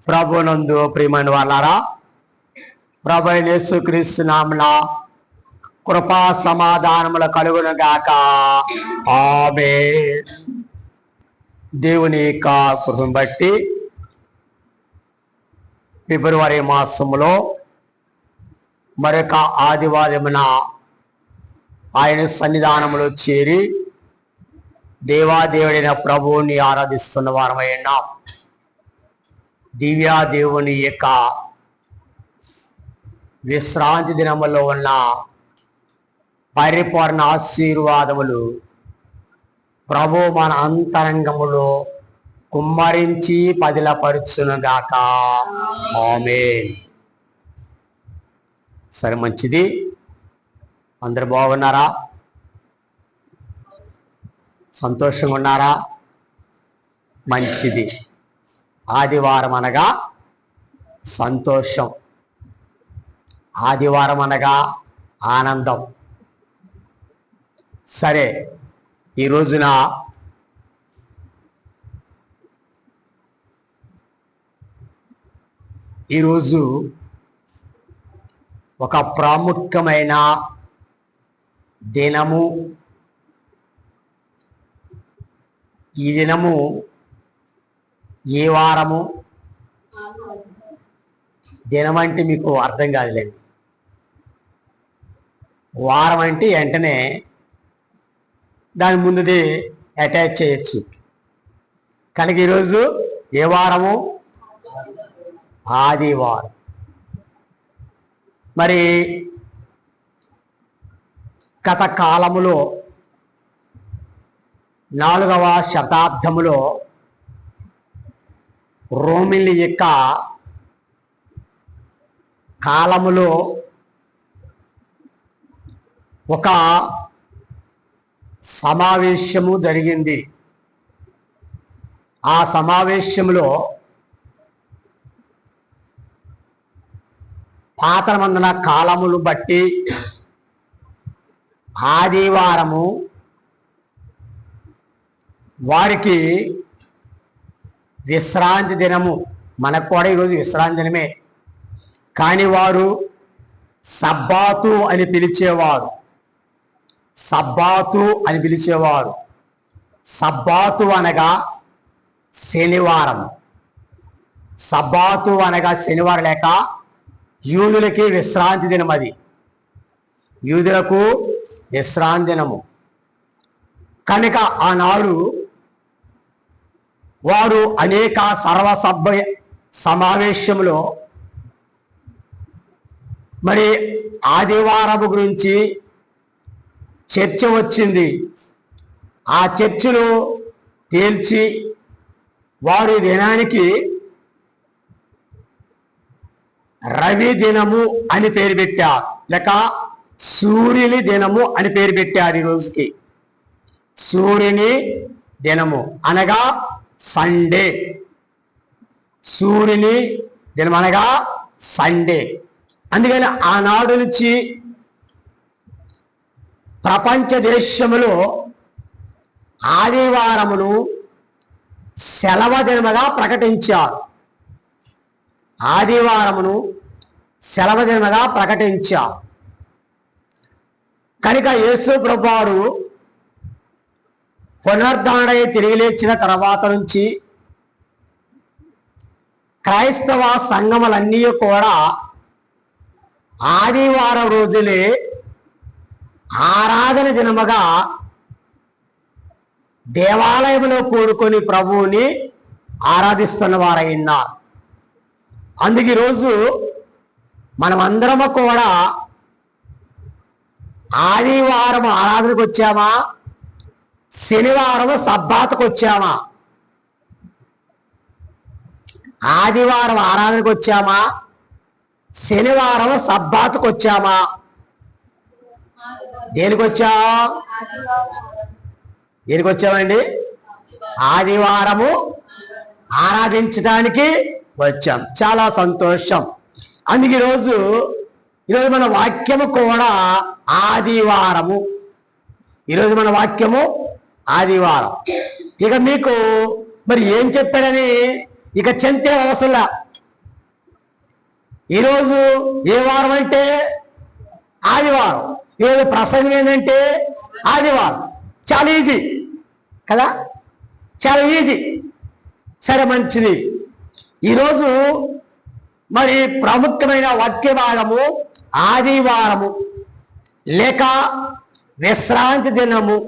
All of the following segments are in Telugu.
ప్రభునందు ప్రియమైన వాళ్ళారా, ప్రభు యేసుక్రీస్తు నామమున కృపా సమాధానముల కలుగును గాక. ఆమేన్. దేవుని యొక్క కృపను బట్టి ఫిబ్రవరి మాసములో మరొక ఆదివారమున ఆయన సన్నిధానములో చేరి దేవాదేవుడైన ప్రభువుని ఆరాధిస్తున్న వారమై ఉన్నాం. దివ్యా దేవుని యొక్క విశ్రాంతి దినములో ఉన్న పరిపూర్ణ ఆశీర్వాదములు ప్రభు మన అంతరంగములో కుమ్మరించి పదిలపరుచునుగాక. ఆమేన్. సరే, మంచిది. అందరు బాగున్నారా? సంతోషంగా ఉన్నారా? మంచిది. ఆదివారం అనగా సంతోషం, ఆదివారం అనగా ఆనందం. సరే, ఈ రోజున ఈరోజు ఒక ప్రాముఖ్యమైన దినము. ఈ దినము ఏ వారము? దినం అంటే మీకు అర్థం కాదులేండి. వారం అంటే వెంటనే దాని ముందుది అటాచ్ చేయొచ్చు. కనుక ఈరోజు ఏ వారము? ఆదివారం. మరి గత కాలములో 4వ శతాబ్దములో రోమిలి యొక్క కాలములో ఒక సమావేశము జరిగింది. ఆ సమావేశంలో పాత మందన కాలములు బట్టి ఆదివారము వారికి విశ్రాంతి దినము. మనకు కూడా ఈరోజు విశ్రాంతి దినమే, కానీ వారు సబ్బాతు అని పిలిచేవారు. సబ్బాతు అని పిలిచేవారు. సబ్బాతు అనగా శనివారం. సబ్బాతు అనగా శనివారం లేక యూదులకి విశ్రాంతి దినం. అది యూదులకు విశ్రాంతి దినము. కనుక ఆనాడు వారు అనేక సర్వసభ్య సమావేశంలో మరి ఆదివారము గురించి చర్చ వచ్చింది. ఆ చర్చలో తేల్చి వారి దినానికి రవి దినము అని పేరు పెట్టారు, లేక సూర్యుని దినము అని పేరు పెట్టారు. ఈ రోజుకి సూర్యుని దినము అనగా సండే. సూర్యుని దినం అనగా సండే. అందుకని ఆనాడు నుంచి ప్రపంచ దేశములో ఆదివారమును సెలవు దినముగా ప్రకటించారు. ఆదివారమును సెలవు దినముగా ప్రకటించారు. కనుక యేసు ప్రభువారు పునరుద్ధరణై తిరిగి లేచిన తర్వాత నుంచి క్రైస్తవ సంఘములన్నీ కూడా ఆదివారం రోజులే ఆరాధన దినముగా దేవాలయంలో కూడుకొని ప్రభువుని ఆరాధిస్తున్న వారై ఉన్నారు. అందుకు ఈరోజు మనమందరము కూడా ఆదివారం ఆరాధనకు వచ్చామా, శనివారం సబ్బాతుకు వచ్చామా? ఆదివారం ఆరాధనకు వచ్చామా, శనివారం సబ్బాతుకు వచ్చామా? దేనికి వచ్చామండి? ఆదివారము ఆరాధించడానికి వచ్చాం. చాలా సంతోషం. అందుకే ఈరోజు మన వాక్యము కూడా ఆదివారము. ఈరోజు మన వాక్యము ఆదివారం. ఇక మీకు మరి ఏం చెప్పారని ఇక చింతే అవసరంలా. ఈరోజు ఏ వారం అంటే ఆదివారం, ఈరోజు ప్రసంగం ఏంటంటే ఆదివారం. చాలా ఈజీ కదా, చాలా ఈజీ. సరే, మంచిది. ఈరోజు మరి ప్రాముఖ్యమైన వాక్య భాగము ఆదివారము, లేక విశ్రాంతి దినము,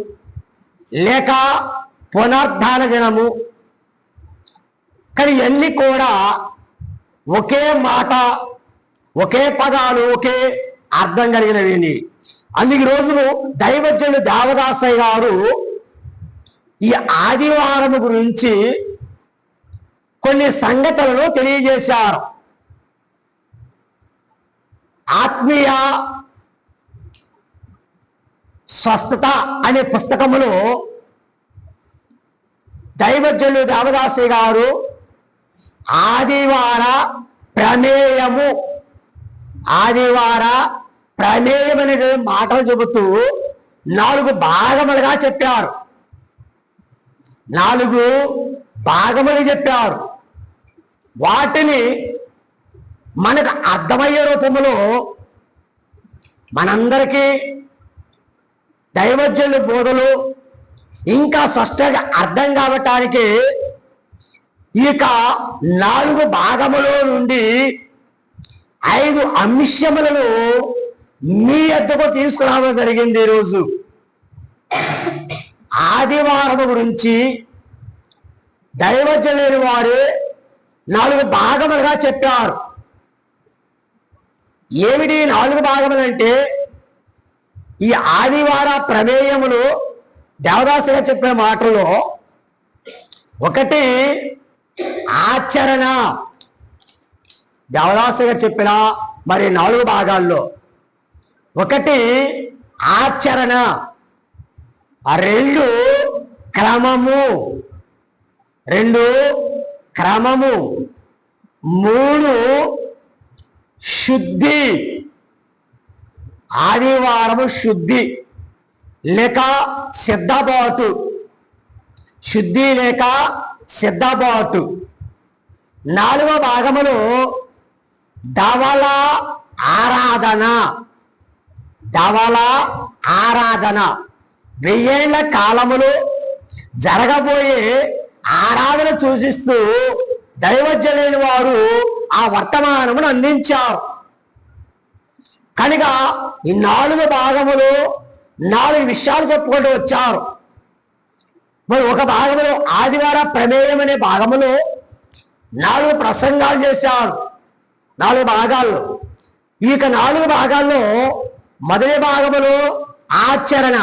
లేక పునరుద్ధాన దినము. కానీ ఇవన్నీ కూడా ఒకే మాట, ఒకే పదాలు, ఒకే అర్థం కలిగినవి. అందుకు రోజు దైవజనుడు దేవదాసయ్య గారు ఈ ఆదివారం గురించి కొన్ని సంగతులను తెలియజేశారు. ఆత్మీయ స్వస్థత అనే పుస్తకములో దైవజనుడు దేవదాసయ్య గారు ఆదివార ప్రమేయము అనే మాటలు చెబుతూ 4 భాగములుగా చెప్పారు. 4 భాగములు చెప్పారు. వాటిని మనకు అర్థమయ్యే రూపంలో మనందరికీ దైవజనుల బోధలు ఇంకా స్పష్టంగా అర్థం కావటానికి ఇక 4 భాగములో నుండి 5 అంశములను మీ వద్దకు తీసుకురావడం జరిగింది. ఈరోజు ఆదివారం గురించి దైవజనులు వారు 4 భాగములుగా చెప్పారు. ఏమిటి 4 భాగములు అంటే, ఈ ఆదివార ప్రమేయములు దేవదాసుగా చెప్పిన మాటల్లో ఒకటి ఆచరణ. దేవదాసుగా చెప్పిన మరి 4 భాగాల్లో ఒకటి ఆచరణ, 2 క్రమము, 3 శుద్ధి. ఆదివారము శుద్ధి లేక సిద్ధపాటు, శుద్ధి లేక సిద్ధపాటు. 4వ భాగములో ధవళ ఆరాధన. 1000 ఏళ్ల కాలములో జరగబోయే ఆరాధన సూచిస్తూ దైవజనులైన వారు ఆ వర్తమానమును అందించారు. కనుక ఈ 4 భాగములు 4 విషయాలు చెప్పుకుంటూ వచ్చారు. మరి ఒక భాగంలో ఆదివార ప్రమేయం అనే భాగములో 4 ప్రసంగాలు చేశారు. 4 భాగాల్లో. ఇక 4 భాగాల్లో మొదటి భాగములో ఆచరణ,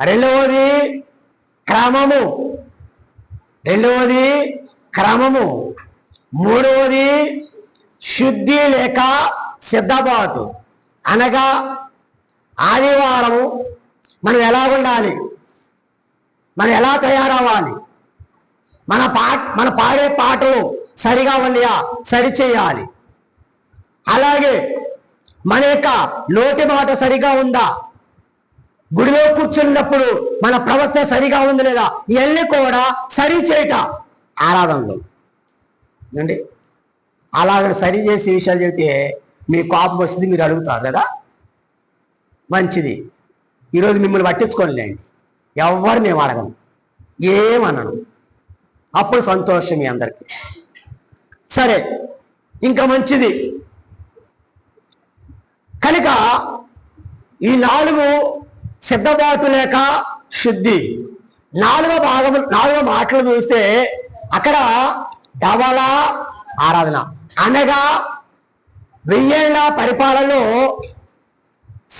రెండవది క్రమము, మూడవది శుద్ధి లేక సిద్ధపాటు. అనగా ఆదివారము మనం ఎలా ఉండాలి, మనం ఎలా తయారవ్వాలి, మన పాడే పాటలు సరిగా ఉన్నాయా సరిచేయాలి. అలాగే మన యొక్క నోటి మాట సరిగా ఉందా, గుడిలో కూర్చున్నప్పుడు మన ప్రవర్తన సరిగా ఉంది లేదా, ఇవన్నీ కూడా సరిచేయట ఆరాధనలో అండి. అలాగ సరి చేసే విషయాలు చెబితే మీ కోపం వస్తుంది, మీరు అడుగుతారు కదా. మంచిది. ఈరోజు మిమ్మల్ని పట్టించుకోలేండి, ఎవరు మేము అడగను, ఏమనను. అప్పుడు సంతోషం మీ అందరికీ. సరే, ఇంకా మంచిది. కనుక ఈ 4 సిద్ధపాటు లేక శుద్ధి. 4వ మాటలు చూస్తే అక్కడ ధవళ ఆరాధన అనగా 1000 ఏళ్ల పరిపాలనలో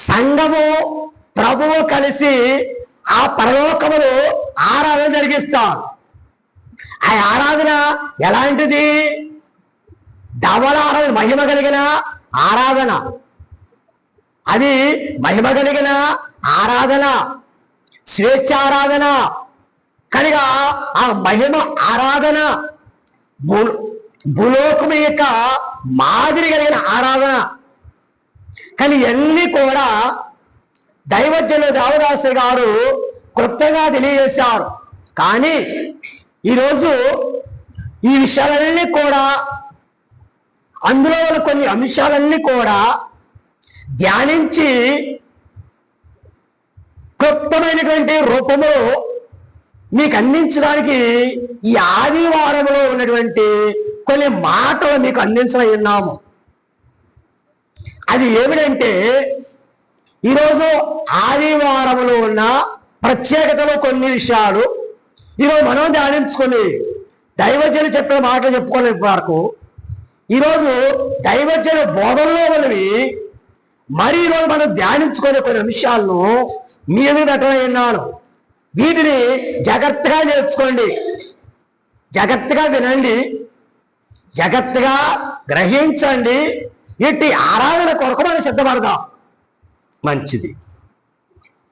సంఘము ప్రభువు కలిసి ఆ పరలోకములో ఆరాధన జరిగిస్తారు. ఆ ఆరాధన ఎలాంటిది? ధవళ ఆరాధన, మహిమ కలిగిన ఆరాధన. అది మహిమ కలిగిన ఆరాధన, స్వేచ్ఛారాధన. కనుక ఆ మహిమ ఆరాధన భూలోకము యొక్క మాదిరి కలిగిన ఆరాధన. కానీ ఇవన్నీ కూడా దైవజనులు దేవదాసు గారు క్లుప్తంగా తెలియజేశారు. కానీ ఈరోజు ఈ విషయాలన్నీ కూడా అందులో ఉన్న కొన్ని అంశాలన్నీ కూడా ధ్యానించి క్లుప్తమైనటువంటి రూపంలో మీకు అందించడానికి ఈ ఆదివారంలో ఉన్నటువంటి కొన్ని మాటలు మీకు అందించనున్నాము. అది ఏమిటంటే, ఈరోజు ఆదివారంలో ఉన్న ప్రత్యేకతలో కొన్ని విషయాలు ఈరోజు మనం ధ్యానించుకొని దైవజనులు చెప్పిన మాటలు చెప్పుకునే వరకు ఈరోజు దైవజన బోధనలో ఉన్నవి మరి ఈరోజు మనం ధ్యానించుకునే కొన్ని అంశాలను మీ ఎదురు పెట్టనున్నాను. వీటిని జాగ్రత్తగా నేర్చుకోండి, జాగ్రత్తగా వినండి, జాగ్రత్తగా గ్రహించండి. ఇట్టి ఆరాధన కొరకు మనం సిద్ధపడదాం. మంచిది.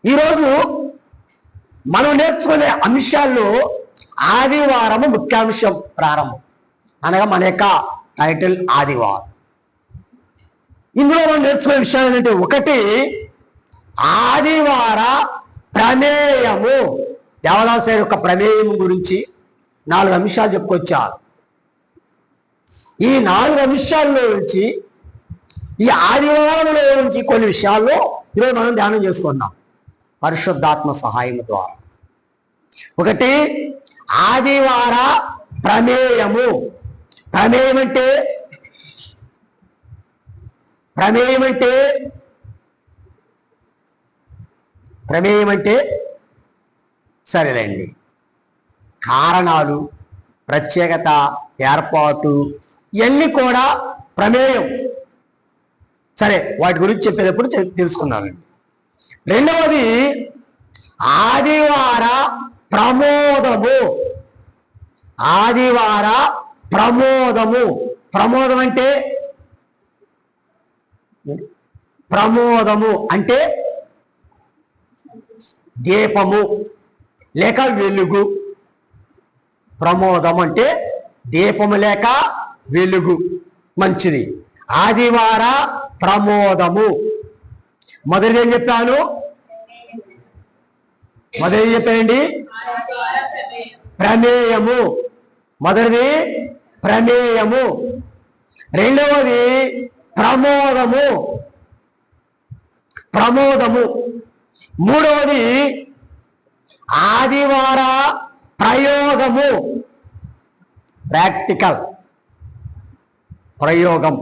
ఈరోజు మనం నేర్చుకునే అంశాల్లో ఆదివారము ముఖ్యాంశం ప్రారంభం, అనగా మన యొక్క టైటిల్ ఆదివారం. ఇందులో మనం నేర్చుకునే విషయాలు ఏంటంటే, ఒకటి ఆదివార ప్రమేయము. దేవదాసు యొక్క ప్రమేయం గురించి 4 అంశాలు చెప్పుకొచ్చారు. ఈ 4 అంశాల్లో నుంచి ఈ ఆదివారంలో నుంచి కొన్ని విషయాల్లో ఈరోజు మనం ధ్యానం చేసుకున్నాం పరిశుద్ధాత్మ సహాయం ద్వారా. ఒకటి ఆదివార ప్రమేయము. ప్రమేయం అంటే సరేనండి, కారణాలు, ప్రత్యేకత, ఏర్పాటు, ఇవన్నీ కూడా ప్రమేయం. సరే, వాటి గురించి చెప్పేటప్పుడు తెలుసుకున్నానండి. రెండవది ఆదివార ప్రమోదము. ఆదివార ప్రమోదము. ప్రమోదం అంటే దీపము లేక వెలుగు. ప్రమోదం అంటే దీపము లేక వెలుగు. మంచిది. ఆదివార ప్రమోదము. మొదటిది ఏం చెప్పాను? మొదటిది చెప్పండి, ప్రమేయము. మొదటిది ప్రమేయము. రెండవది ప్రమోదము. మూడవది ఆదివార ప్రయోగము. ప్రాక్టికల్ ప్రయోగం.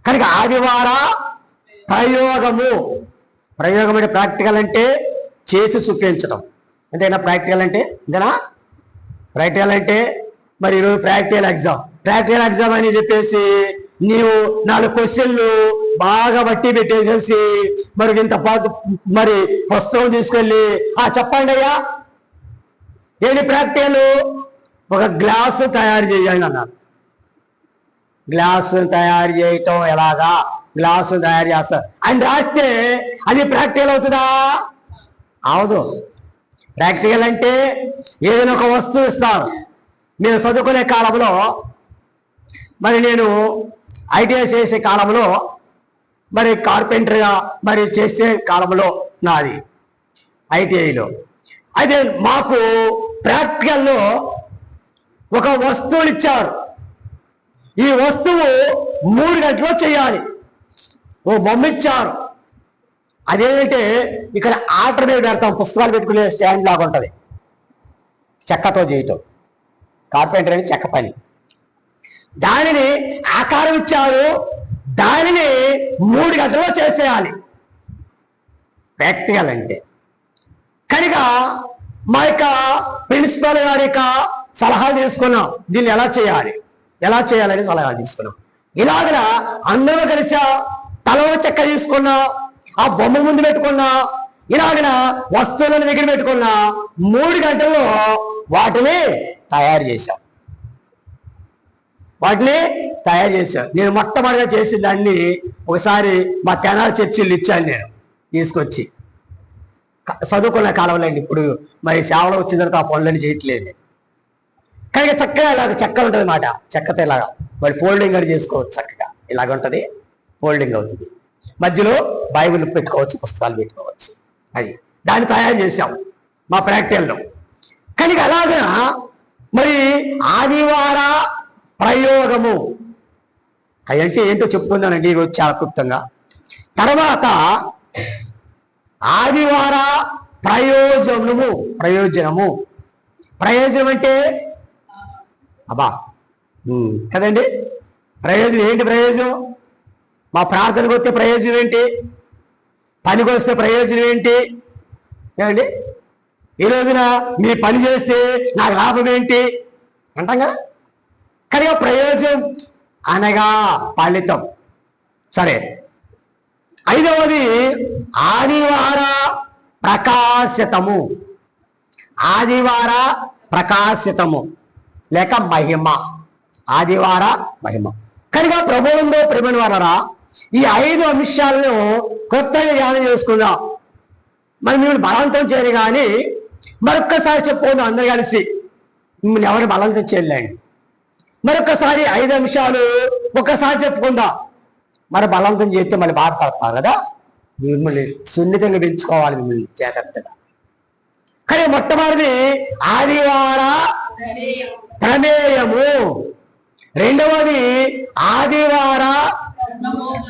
కనుక ఆదివార ప్రయోగము. ప్రయోగం అంటే ప్రాక్టికల్ అంటే చేసి చూపించడం. అంతేనా? ప్రాక్టికల్ అంటే మరి ఈరోజు ప్రాక్టికల్ ఎగ్జామ్ అని చెప్పేసి నీవు 4 క్వశ్చన్లు బాగా బట్టి పెట్టేసేసి మరి ఇంత మరి పుస్తకం తీసుకెళ్ళి చెప్పండి అయ్యా ఏంటి ప్రాక్టికల్? ఒక గ్లాసు తయారు చేయండి అన్నారు. గ్లాసు తయారు చేయటం ఎలాగా? గ్లాసు తయారు చేస్తారు అని రాస్తే అది ప్రాక్టికల్ అవుతుందా? అవదు. ప్రాక్టికల్ అంటే ఏదైనా ఒక వస్తువు ఇస్తారు. నేను చదువుకునే కాలంలో, మరి నేను ఐటీఐ చేసే కాలంలో, మరి కార్పెంటర్గా మరి చేసే కాలంలో నాది ఐటీఐలో. అయితే మాకు ప్రాక్టికల్లో ఒక వస్తువులు ఇచ్చారు. ఈ వస్తువు 3 గంటల్లో చేయాలి. ఓ బొమ్మ ఇచ్చారు. అదేంటంటే ఇక్కడ ఆర్డర్ మీద పెడతాం, పుస్తకాలు పెట్టుకునే స్టాండ్ లాగా ఉంటుంది, చెక్కతో చేయటం. కార్పెంటర్ అని చెక్క పని. దానిని ఆకారం ఇచ్చారు, దానిని 3 గంటల్లో చేసేయాలి ప్రాక్టికల్ అంటే. కనుక మా యొక్క ప్రిన్సిపల్ గారి యొక్క సలహాలు తీసుకున్నాం, దీన్ని ఎలా చేయాలని సలహాలు తీసుకున్నాం. ఇలాగ అందరూ కలిసి తల చెక్క తీసుకున్నా, ఆ బొమ్మ ముందు పెట్టుకున్నా, ఇలాగ వస్తువులను దగ్గర పెట్టుకున్నా 3 గంటల్లో వాటిని తయారు చేశాం. నేను మొట్టమొదటిగా చేసిన దాన్ని ఒకసారి మా తెనాలి చర్చిలు ఇచ్చాను, నేను తీసుకొచ్చి చదువుకున్న కాలంలో. ఇప్పుడు మరి సేవలో వచ్చిన తర్వాత ఆ పనులని చేయట్లేదు. కానీ చక్కగా ఇలాగ చెక్క ఉంటుంది అన్నమాట. చెక్కతో ఇలాగా మరి ఫోల్డింగ్ అని చేసుకోవచ్చు. చక్కగా ఇలాగ ఉంటుంది, ఫోల్డింగ్ అవుతుంది. మధ్యలో బైబిల్ పెట్టుకోవచ్చు, పుస్తకాలు పెట్టుకోవచ్చు. అది దాన్ని తయారు చేసాం మా ప్రాక్టికల్లో. కానీ అలాగా మరి ఆదివార ప్రయోగము అంటే ఏంటో చెప్పుకుందానండి ఈరోజు చాలా క్లుప్తంగా. తర్వాత ఆదివార ప్రయోజనము. ప్రయోజనం అంటే అబ్బా కదండి. ప్రయోజనం ఏంటి? ప్రయోజనం మా ప్రార్థనకు వస్తే ప్రయోజనం ఏంటి? పనికి వస్తే ప్రయోజనం ఏంటి? ఏమండి, ఈ రోజున మీ పని చేస్తే నాకు లాభం ఏంటి అంటాం కదా. కానీ ప్రయోజనం అనగా ఫలితం. సరే, ఐదవది ఆదివార ప్రకాశితము. ఆదివార ప్రకాశితము లేక మహిమ. ఆదివార మహిమ. కనుక ప్రభువులో ప్రేమని వారరా, ఈ 5 అంశాలను కొత్తగా ధ్యానం చేసుకుందాం. మరి మిమ్మల్ని బలవంతం చేయరు కానీ మరొక్కసారి చెప్పుకుందాం అందరు కలిసి. మిమ్మల్ని ఎవరు బలవంతం చేయలేండి. మరొకసారి 5 అంశాలు ఒక్కసారి చెప్పుకుందాం. మరి బలవంతం చేస్తే మళ్ళీ బాధపడతారు కదా. మిమ్మల్ని సున్నితంగా పెంచుకోవాలి, మిమ్మల్ని జాగ్రత్తగా. కానీ మొట్టమొదటిది ఆదివార ప్రమేయము. రెండవది ఆదివార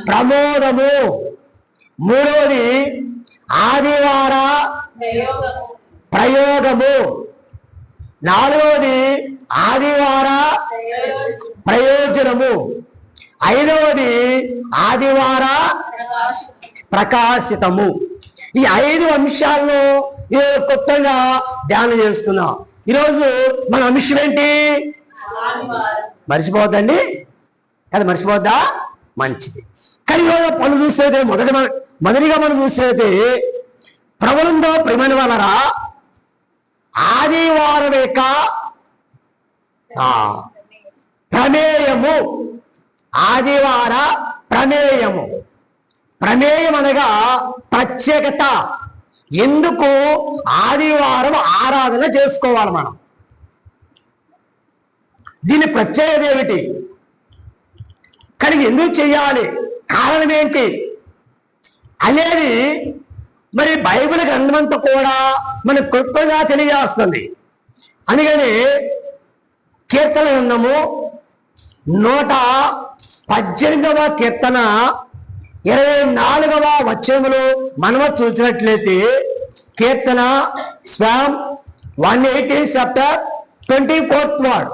ప్రమోదము. మూడవది ఆదివార ప్రయోగము. నాలుగవది ఆదివార ప్రయోజనము. ఐదవది ఆదివార ప్రకాశితము. ఈ 5 అంశాలను కొత్తగా ధ్యానం చేసుకున్నాం. ఈరోజు మన అంశం ఏంటి? మర్చిపోవద్దండి అది. మర్చిపోద్దా? మంచిది. కానీ పనులు చూస్తే మొదటిగా మనం చూస్తే ప్రభువులో ప్రేమని వలరా ఆదివారం యొక్క ప్రమేయము. ఆదివార ప్రమేయము. ప్రమేయం అనగా ప్రత్యేకత. ఎందుకు ఆదివారం ఆరాధన చేసుకోవాలి మనం? దీని ప్రత్యేకత ఏమిటి? కానీ ఎందుకు చేయాలి? కారణం ఏంటి అనేది మరి బైబిల్ గ్రంథమంతా కూడా మన క్లుప్తంగా తెలియజేస్తుంది. అందుకని కీర్తన గ్రంథము 118వ కీర్తన 24వ వచనములో మనం చూసినట్లయితే కీర్తన స్వామ్ 118 చాప్టర్ 24th వర్డ్.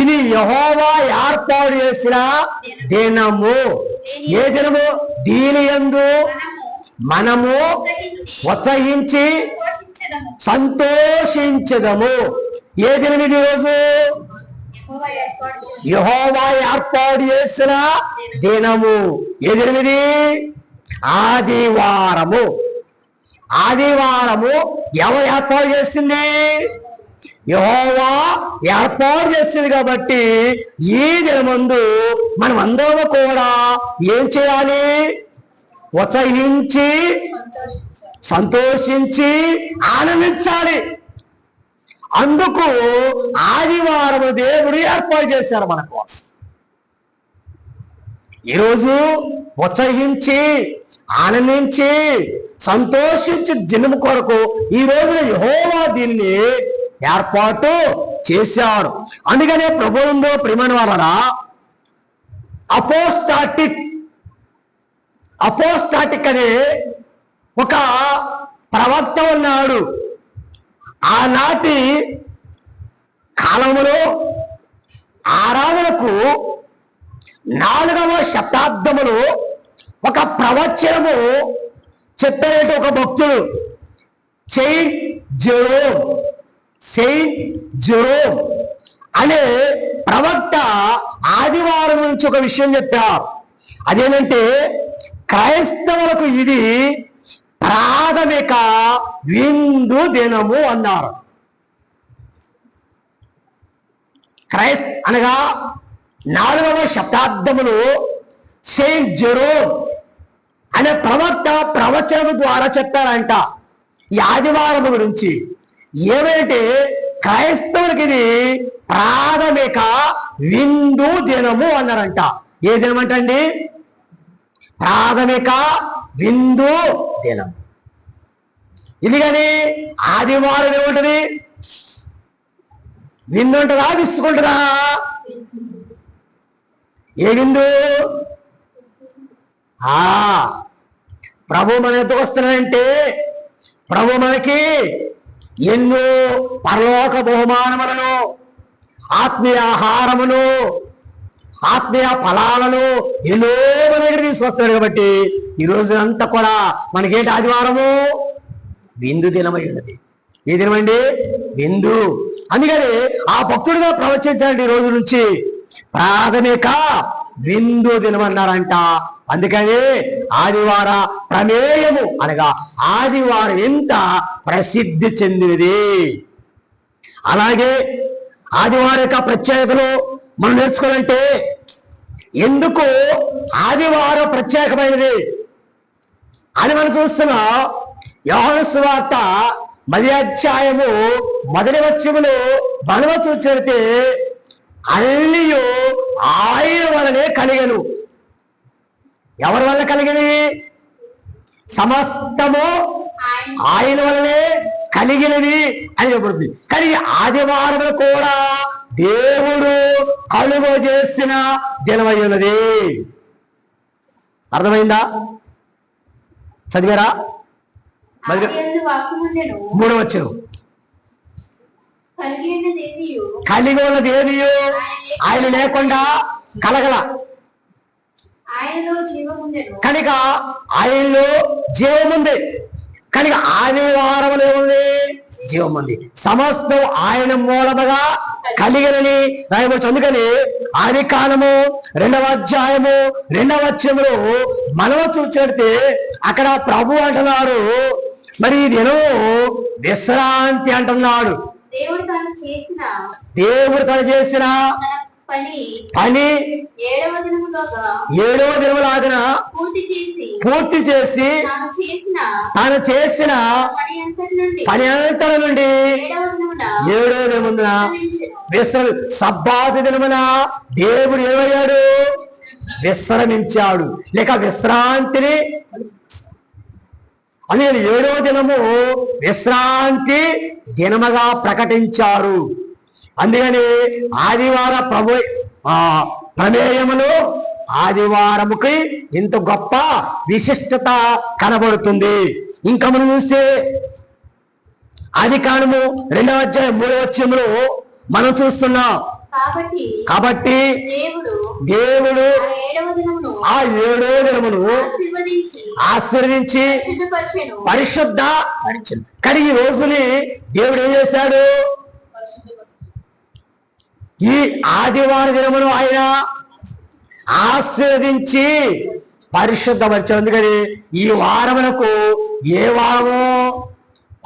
ఇది యెహోవా ఏర్పాటు చేసిన దినము. ఏ దినము? దీని యందు మనము ఉత్సహించి సంతోషించదము. ఏ దినం ఇది? రోజు యెహోవా ఏర్పాటు చేసిన దినము. ఏ దినం ఇది? ఆదివారము. ఆదివారము ఎవరు ఏర్పాటు చేసింది? యెహోవా ఏర్పాటు చేసింది. కాబట్టి ఈ దినమందు మనం అందరూ కూడా ఏం చేయాలి? ఉత్సహించి సంతోషించి ఆనందించాలి. అందుకు ఆదివారం దేవుడు ఏర్పాటు చేశారు మన కోసం. ఈరోజు ఉత్సహించి ఆనందించి సంతోషించి జన్మ కొరకు ఈ రోజున యెహోవా దీన్ని ఏర్పాటు చేశారు. అందుకనే ప్రభువులో ప్రేమని వలన అపోస్టాటిక్ అనే ఒక ప్రవక్త ఉన్నాడు. ఆనాటి కాలములో ఆరాధనకు 4వ శతాబ్దములో ఒక ప్రవచనము చెప్పేట ఒక భక్తుడు సెయింట్ జెరోమ్ అనే ప్రవక్త ఆదివారం నుంచి ఒక విషయం చెప్పారు. అదేంటంటే క్రైస్తవులకు ఇది ప్రాథమిక విందు దినము అన్నారు. అనగా 4వ శతాబ్దములో సెయింట్ జెరోమ్ అనే ప్రవక్త ప్రవచనం ద్వారా చెప్పారంట ఈ ఆదివారం గురించి. ఏమంటే క్రైస్తవులకి ఇది ప్రాథమిక విందు దినము అన్నారంట. ఏ దినం అంటండి? ప్రాథమిక విందు దినం. ఇది కానీ ఆదివారం ఏముంటది? విందు ఉంటుందా, విసుకుంటుందా? ఏ విందు? ప్రభు మన ఎందుకు వస్తున్నాడంటే ప్రభు మనకి ఎన్నో పరలోక బహుమానములను, ఆత్మీయ ఆహారమును, ఆత్మీయ ఫలాలను ఎన్నో మన దగ్గర తీసుకొస్తున్నాడు. కాబట్టి ఈ రోజు అంతా కూడా మనకేంటి? ఆదివారము విందు దినమై ఉన్నది. ఏ దినం అండి? విందు. అందుకని ఆ భక్తుడిగా ప్రవచించాలంటే ఈ రోజు నుంచి ప్రాథమిక విందు దినం అన్నారంట. అందుకని ఆదివార ప్రమేయము అనగా ఆదివారం ఎంత ప్రసిద్ధి చెందినది. అలాగే ఆదివారం యొక్క ప్రత్యేకతలు మనం నేర్చుకోవాలంటే ఎందుకు ఆదివారం ప్రత్యేకమైనది అని మనం చూస్తున్నాం. యోహాను సువార్త 10వ అధ్యాయము 1వ వచనములో మనం చూస్తే అల్లియు ఆయన వలనే కలిగను. ఎవరి వల్ల కలిగినవి? సమస్తము ఆయన వలనే కలిగినవి అని చెప్పబడుతుంది. కానీ ఆదివారం కూడా దేవుడు కలుగ చేసిన దినమై ఉన్నది. అర్థమైందా? చదివారా? 3వ వచనం. కలిగి ఉన్నది ఏదియో ఆయన లేకుండా కలగల, కనుక ఆయనలో జీవముంది. కనుక ఆదివారంలో ఏముంది? జీవముంది. సమస్తం ఆయన మూలముగా కలిగినని రాయవచ్చు. అందుకని ఆది కాలము 2వ అధ్యాయము 2వ వచనములో మనం చూస్తే అక్కడ ప్రభు అంటున్నాడు, మరి ఈ దినం విశ్రాంతి అంటున్నాడు. దేవుడు తను చేసిన పని 7వ దినములాగా పూర్తి చేసి తాను చేసిన పని అంతట నుండి 7వ దినమున సబ్బాతు దినమున దేవుడు ఏమయ్యాడు? విశ్రమించాడు, లేక విశ్రాంతిని. అందుకని 7వ దినము విశ్రాంతి దినముగా ప్రకటించారు. అందుకని ఆదివార ప్రమేయములో ఆదివారముకి ఇంత గొప్ప విశిష్టత కనబడుతుంది. ఇంకా మనం చూస్తే ఆది కాండము 2వ అధ్యాయం 3వ వచనములో మనం చూస్తున్నాం. కాబట్టి దేవుడు ఆ 7వ దినమును ఆశీర్వదించి పరిశుద్ధ కానీ ఈ రోజుని దేవుడు ఏం చేశాడు? ఈ ఆదివార దినమును ఆయన ఆశీర్వదించి పరిశుద్ధపరిచాడు. అందుకని ఈ వారమునకు ఏ వారము?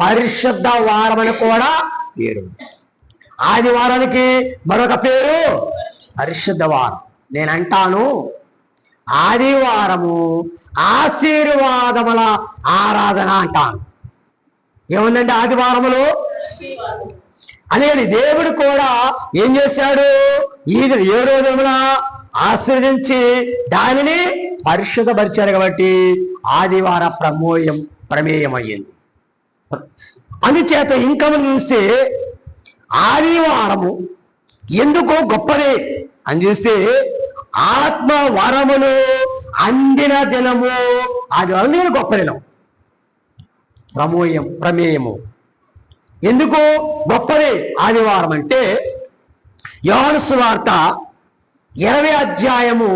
పరిశుద్ధ వారమని కూడా పేరు. ఆదివారానికి మరొక పేరు పరిశుద్ధ వారం. నేనంటాను ఆదివారము ఆశీర్వాదముల ఆరాధన అంటాను. ఏముందంటే ఆదివారములో అందుకని దేవుడు కూడా ఏం చేశాడు? ఈ 7వ దినమున ఆశీర్వదించి దానిని పరిశుద్ధపరిచారు. కాబట్టి ఆదివార ప్రమేయం అయ్యింది. అందుచేత ఇంకా మనం చూస్తే ఆదివారము ఎందుకో గొప్పది అని చూస్తే ఆత్మ వరములు అందిన దినము ఆదివారం. నేను గొప్ప దినం ప్రమేయము ఎందుకు గొప్పది ఆదివారం అంటే యోహాను సువార్త 20వ అధ్యాయము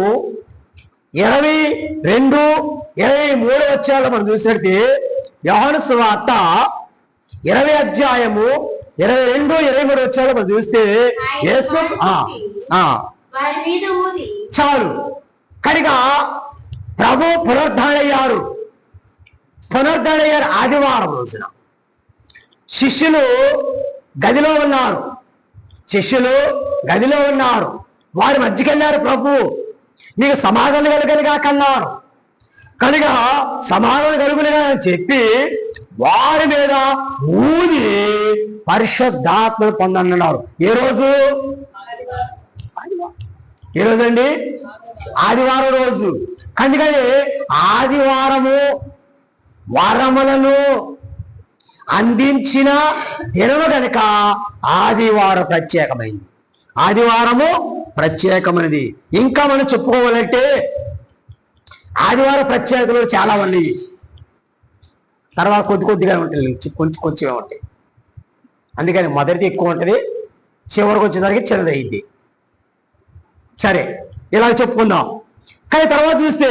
22, 23 వచనాలు మనం చూసినట్టే యోహాను సువార్త 20వ అధ్యాయము 22, 23 వచనాలు మనం చూస్తే యేసు చాలు కనుక ప్రభు పునరుద్ధరణయ్యారు ఆదివారం రోజున. శిష్యులు గదిలో ఉన్నారు, వారి మధ్యకెళ్ళారు. ప్రభు నీకు సమాధానం కలుగునుగా కన్నారు. కనుక సమాధానం కలుగునుగా అని చెప్పి వారి మీద ఊది పరిశుద్ధాత్మను పొందన్నారు. ఏ రోజు అండి? ఆదివారం రోజు. అందుకని ఆదివారము వరములను అందించిన దినము కనుక ఆదివారం ప్రత్యేకమైంది. ఆదివారము ప్రత్యేకమైనది. ఇంకా మనం చెప్పుకోవాలంటే ఆదివారం ప్రత్యేకతలు చాలా ఉన్నాయి. తర్వాత కొద్దిగా ఉంటాయి, కొంచెమే ఉంటాయి. అందుకని మొదటిది ఎక్కువ ఉంటుంది, చివరికి వచ్చేసరికి చిన్నదయ్యింది. సరే, ఇలా చెప్పుకుందాం. కానీ తర్వాత చూస్తే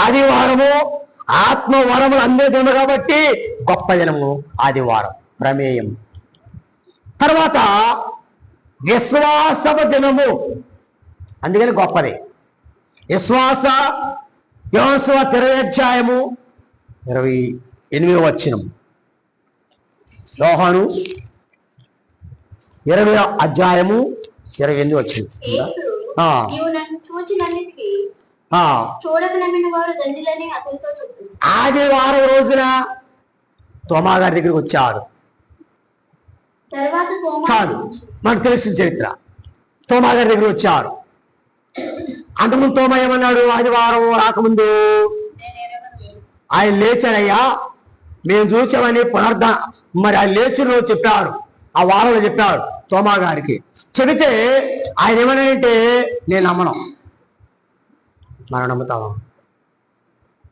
ఆదివారము ఆత్మ వరములు అందే దినము కాబట్టి గొప్ప దినము ఆదివారం, ప్రమేయం. తర్వాత విశ్వాస దినము, అందుకని గొప్పది. విశ్వాస యోహాను 20 అధ్యాయము 28వ వచనం. యోహాను 20 అధ్యాయము 28వ వచనం. ఆదివారం రోజున తోమా గారి దగ్గరికి వచ్చాడు. చాలు, మనకు తెలిసిన చరిత్ర. తోమా గారి దగ్గర వచ్చాడు. అంతకుముందు తోమా ఏమన్నాడు? ఆదివారం రాకముందు ఆయన లేచాడయ్యా, మేము చూసామని మరి ఆయన లేచిన రోజు చెప్పాడు, ఆ వారంలో చెప్పాడు తోమా గారికి. చెబితే ఆయన ఏమన్నాడంటే, నేను నమ్మను. మనం నమ్ముతామా?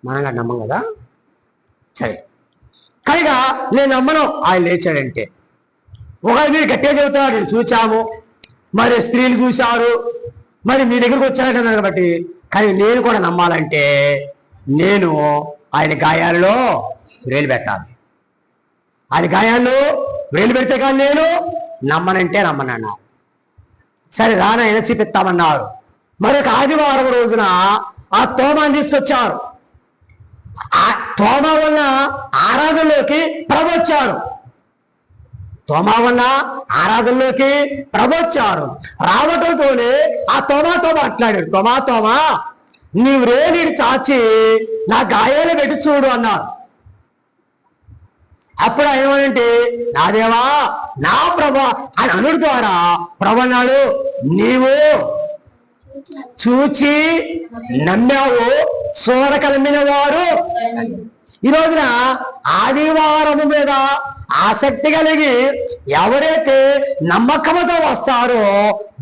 మనం నమ్మం కదా. సరే, కనుక నేను నమ్మను ఆయన లేచాడంటే. ఒకవేళ మీరు గట్టిగా చెబుతున్నాడు, నేను చూచాము, మరి స్త్రీలు చూశారు, మరి మీ దగ్గరకు వచ్చారంటున్నారు కాబట్టి. కానీ నేను కూడా నమ్మాలంటే నేను ఆయన గాయాల్లో వేలు పెట్టాలి. ఆయన గాయాల్లో వేలు పెడితే కానీ నేను నమ్మనంటే నమ్మనన్నారు. సరే, రానైనా చూపిస్తామన్నారు. మరొక ఆదివారం రోజున ఆ తోమాని తీసుకొచ్చారు. ఆ తోమా వల్ల ఆరాధనలోకి ప్రభు వచ్చారు. తోమా వల్ల ఆరాధనలోకి ప్రభు వచ్చారు. రావటంతోనే ఆ తోమాతో మాట్లాడారు. తోమా నీవు రేణిని చాచి నా గాయాలు పెట్టి చూడు అన్నారు. అప్పుడు ఏమనంటే, నా దేవా నా ప్రభు అని అనుడి ద్వారా ప్రభు అన్నాడు, నీవు చూచి నమ్మావు, చూడకలమ్మిన వారు. ఈ రోజున ఆదివారము మీద ఆసక్తి కలిగి ఎవరైతే నమ్మకంతో వస్తారో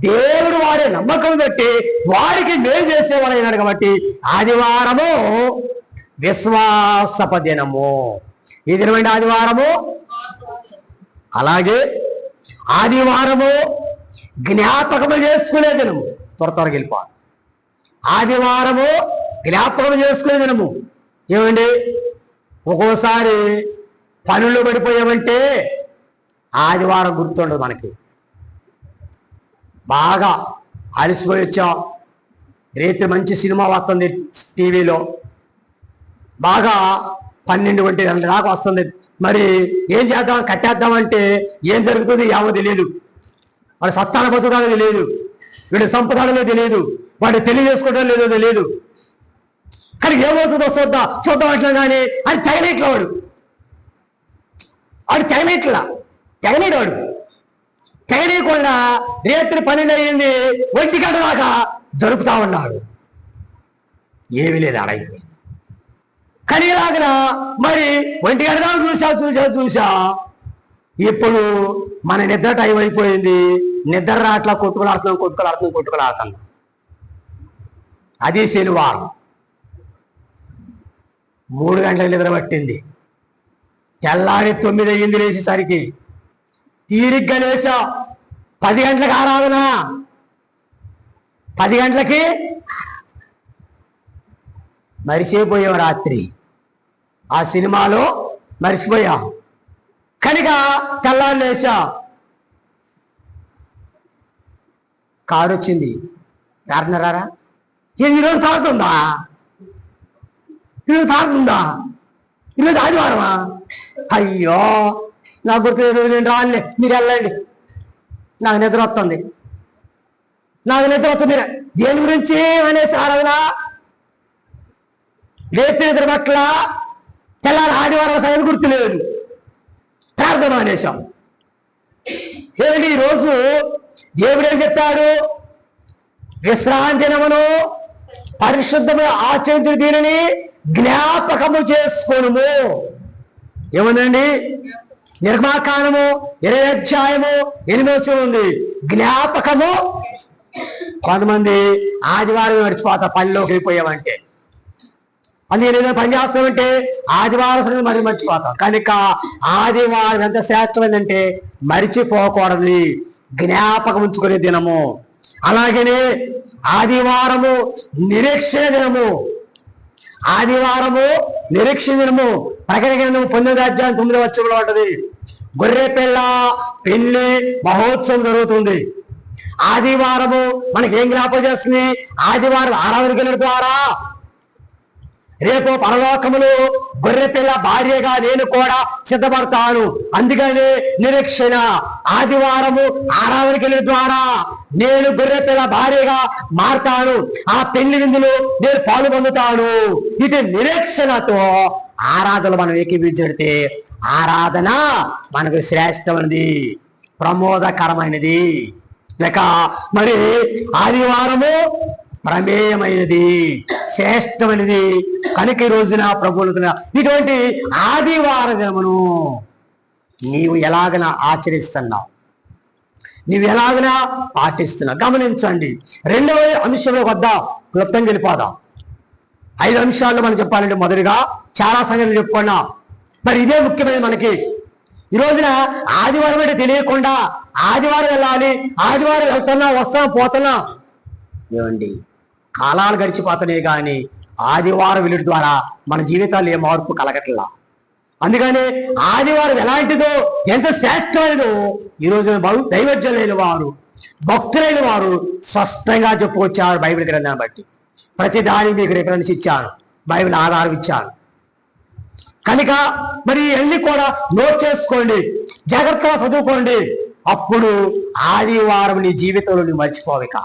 దేవుడు వారి నమ్మకం పెట్టి వారికి మేలు చేసేవాడైనాడు. కాబట్టి ఆదివారము విశ్వాసప దినము. ఈ దినమండి ఆదివారము. అలాగే ఆదివారము జ్ఞాపకము చేసుకునే దినము. త్వరగా వెళ్ళిపోవాలి. ఆదివారము జ్ఞాపకం చేసుకునే దినము. ఏమండి, ఒక్కోసారి పనులు పడిపోయామంటే ఆదివారం గుర్తుండదు మనకి. బాగా అలసిపోయి వచ్చాం, రేపు మంచి సినిమా వస్తుంది టీవీలో, బాగా 12 గంటల దాకా వస్తుంది. మరి ఏం చేద్దాం, కట్టేద్దామంటే ఏం జరుగుతుంది ఏమో తెలియదు. వాడు సత్తాన బతుకుతాడో తెలియదు, వీడు సంపదాడో తెలియదు, వాడు పెళ్లి చేసుకోవడం లేదో తెలియదు. కానీ ఏమవుతుందో చూద్దాం అట్లా. కానీ అది తగలేట్లా, వాడు తెగలేడు. తెగలేకుండా రేత్రి 12 అయింది, 1 గంట దాకా జరుపుతా ఉన్నాడు. ఏమీ లేదు, అడైపోయింది. కానీ ఇలాగన మరి 1 గంట దాకా చూసా. ఇప్పుడు మన నిద్ర టైం అయిపోయింది, నిద్ర రాట్లా, కొట్టుకులాడుతున్నాం. అది శనివారం 3 గంటలకు నిద్ర పట్టింది. తెల్లారి 9 అయ్యింది లేచేసరికి. తీరిగ్గా లేచా. 10 గంటలకు ఆరాధన. 10 గంటలకి మరిచిపోయాం. రాత్రి ఆ సినిమాలో మరిచిపోయాం కనుక తెల్లారి లేచా. కారు వచ్చింది. కారణరారా, ఈరోజు తాగుతుందా? ఈరోజు ఆదివారమా? అయ్యో, నాకు గుర్తులేదు, నేను రానులే, మీరు వెళ్ళండి, నాకు నిద్ర వస్తుంది. దేని గురించి అనేసి ఆరాధన లేచి నిద్ర పట్ల తెల్లారి ఆదివారం సంగతి గుర్తులేదు, ప్రార్థన అనేసాం. ఏమండి, ఈరోజు దేవుడు ఏం చెప్పాడు? విశ్రాంతి దినమును పరిశుద్ధము ఆచరించు, దీనిని జ్ఞాపకము చేసుకోను. ఏముందండి? నిర్మాకాండము 20 అధ్యాయము 8 ఉంది, జ్ఞాపకము. కొంతమంది ఆదివారం మర్చిపోతారు పనిలోకి వెళ్ళిపోయామంటే. అందుకే ఏదైనా పని చేస్తామంటే ఆదివారం మరి మర్చిపోతాం. కనుక ఆదివారం ఎంత శ్రేష్టమైందంటే మరిచిపోకూడదు, జ్ఞాపకం ఉంచుకునే దినము. అలాగనే ఆదివారము నిరీక్షణ దినము. ఆదివారము నిరీక్షణ దినము. ప్రకటన గ్రంథము 9వ అధ్యాయం 9వ వచనంలో ఉంటది, గొర్రె పిల్ల పెళ్లి మహోత్సవం జరుగుతుంది. ఆదివారము మనకి ఏం జ్ఞాపకం చేస్తుంది? ఆదివారం ఆరాధనకి వెళ్ళడం ద్వారా రేపు పరలోకములో గొర్రె పిల్ల భార్యగా నేను కూడా సిద్ధపడతాను. అందుకని నిరీక్షణ. ఆదివారము ఆరాధనకి వెళ్ళడం ద్వారా నేను గొర్రె పిల్ల భార్యగా మారతాను, ఆ పెళ్లి విందులో నేను పాలు పొందుతాను. ఇటు నిరీక్షణతో ఆరాధన మనం ఏకీభించితే ఆరాధన మనకు శ్రేష్టమైనది, ప్రమోదకరమైనది. లేక మరి ఆదివారము ప్రమేయమైనది, శ్రేష్టమైనది. కనుక ఈ రోజున ప్రభువులు ఇటువంటి ఆదివార దినమును నీవు ఎలాగన ఆచరిస్తున్నావు, నీవు ఎలాగన పాటిస్తున్నావు గమనించండి. రెండవ అంశంలో వద్దాం, క్లుప్తంగా వెళ్ళిపోదాం. 5 అంశాల్లో మనం చెప్పాలంటే మొదటిగా చాలా సంగతులు చెప్పుకున్నాం. మరి ఇదే ముఖ్యమైన మనకి ఈ రోజున ఆదివారం అంటే తెలియకుండా ఆదివారం వెళ్ళాలి, ఆదివారం వెళ్తున్నా వస్తాం పోతున్నాం. ఏమండి, కాలాలు గడిచిపోతున్నాయి కానీ ఆదివారం వెళ్ళడం ద్వారా మన జీవితాల్లో ఏ మార్పు కలగట్లా. అందుకని ఆదివారం ఎలాంటిదో, ఎంత శ్రేష్టమైనదో ఈ రోజున దైవజ్ఞులైన వారు, భక్తులైన వారు స్పష్టంగా చెప్పుకొచ్చారు బైబిల్ గ్రంథాన్ని బట్టి. ప్రతి దానికి మీకు రిఫరెన్స్ ఇచ్చాను, బైబిల్ ఆధారం ఇచ్చాను. కనుక మరి అన్ని కూడా నోట్ చేసుకోండి, జాగ్రత్తగా చదువుకోండి. అప్పుడు ఆదివారం నీ జీవితంలో నువ్వు మర్చిపోవిక.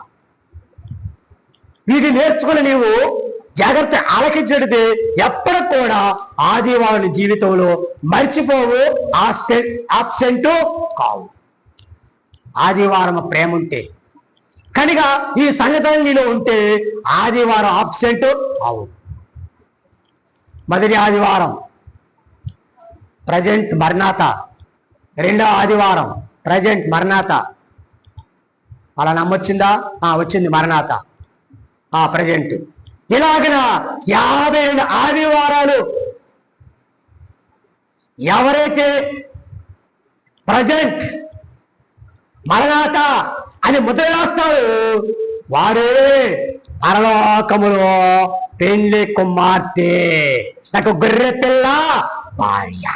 వీటిని నేర్చుకుని నీవు జాగ్రత్త ఆలకించడితే ఎప్పటికి కూడా ఆదివారం జీవితంలో మర్చిపోవు, ఆబ్సెంట్ కావు. ఆదివారం ప్రేమ ఉంటే కనుక ఈ సంగతి నీలో ఉంటే ఆదివారం ఆబ్సెంట్ అవు. మొదటి ఆదివారం ప్రజెంట్ మరణాత, రెండవ ఆదివారం ప్రజెంట్ మరణాత. అలా నమ్మొచ్చిందా? వచ్చింది మరణాత, ప్రజెంట్. ఇలాగన 50 ఆదివారాలు ఎవరైతే ప్రజెంట్ మరణాత అని ముద్ర రాస్తాడు వారే పరలోకములో పెళ్లి కుమార్తె, నాకు గొర్రె పిల్ల భార్య.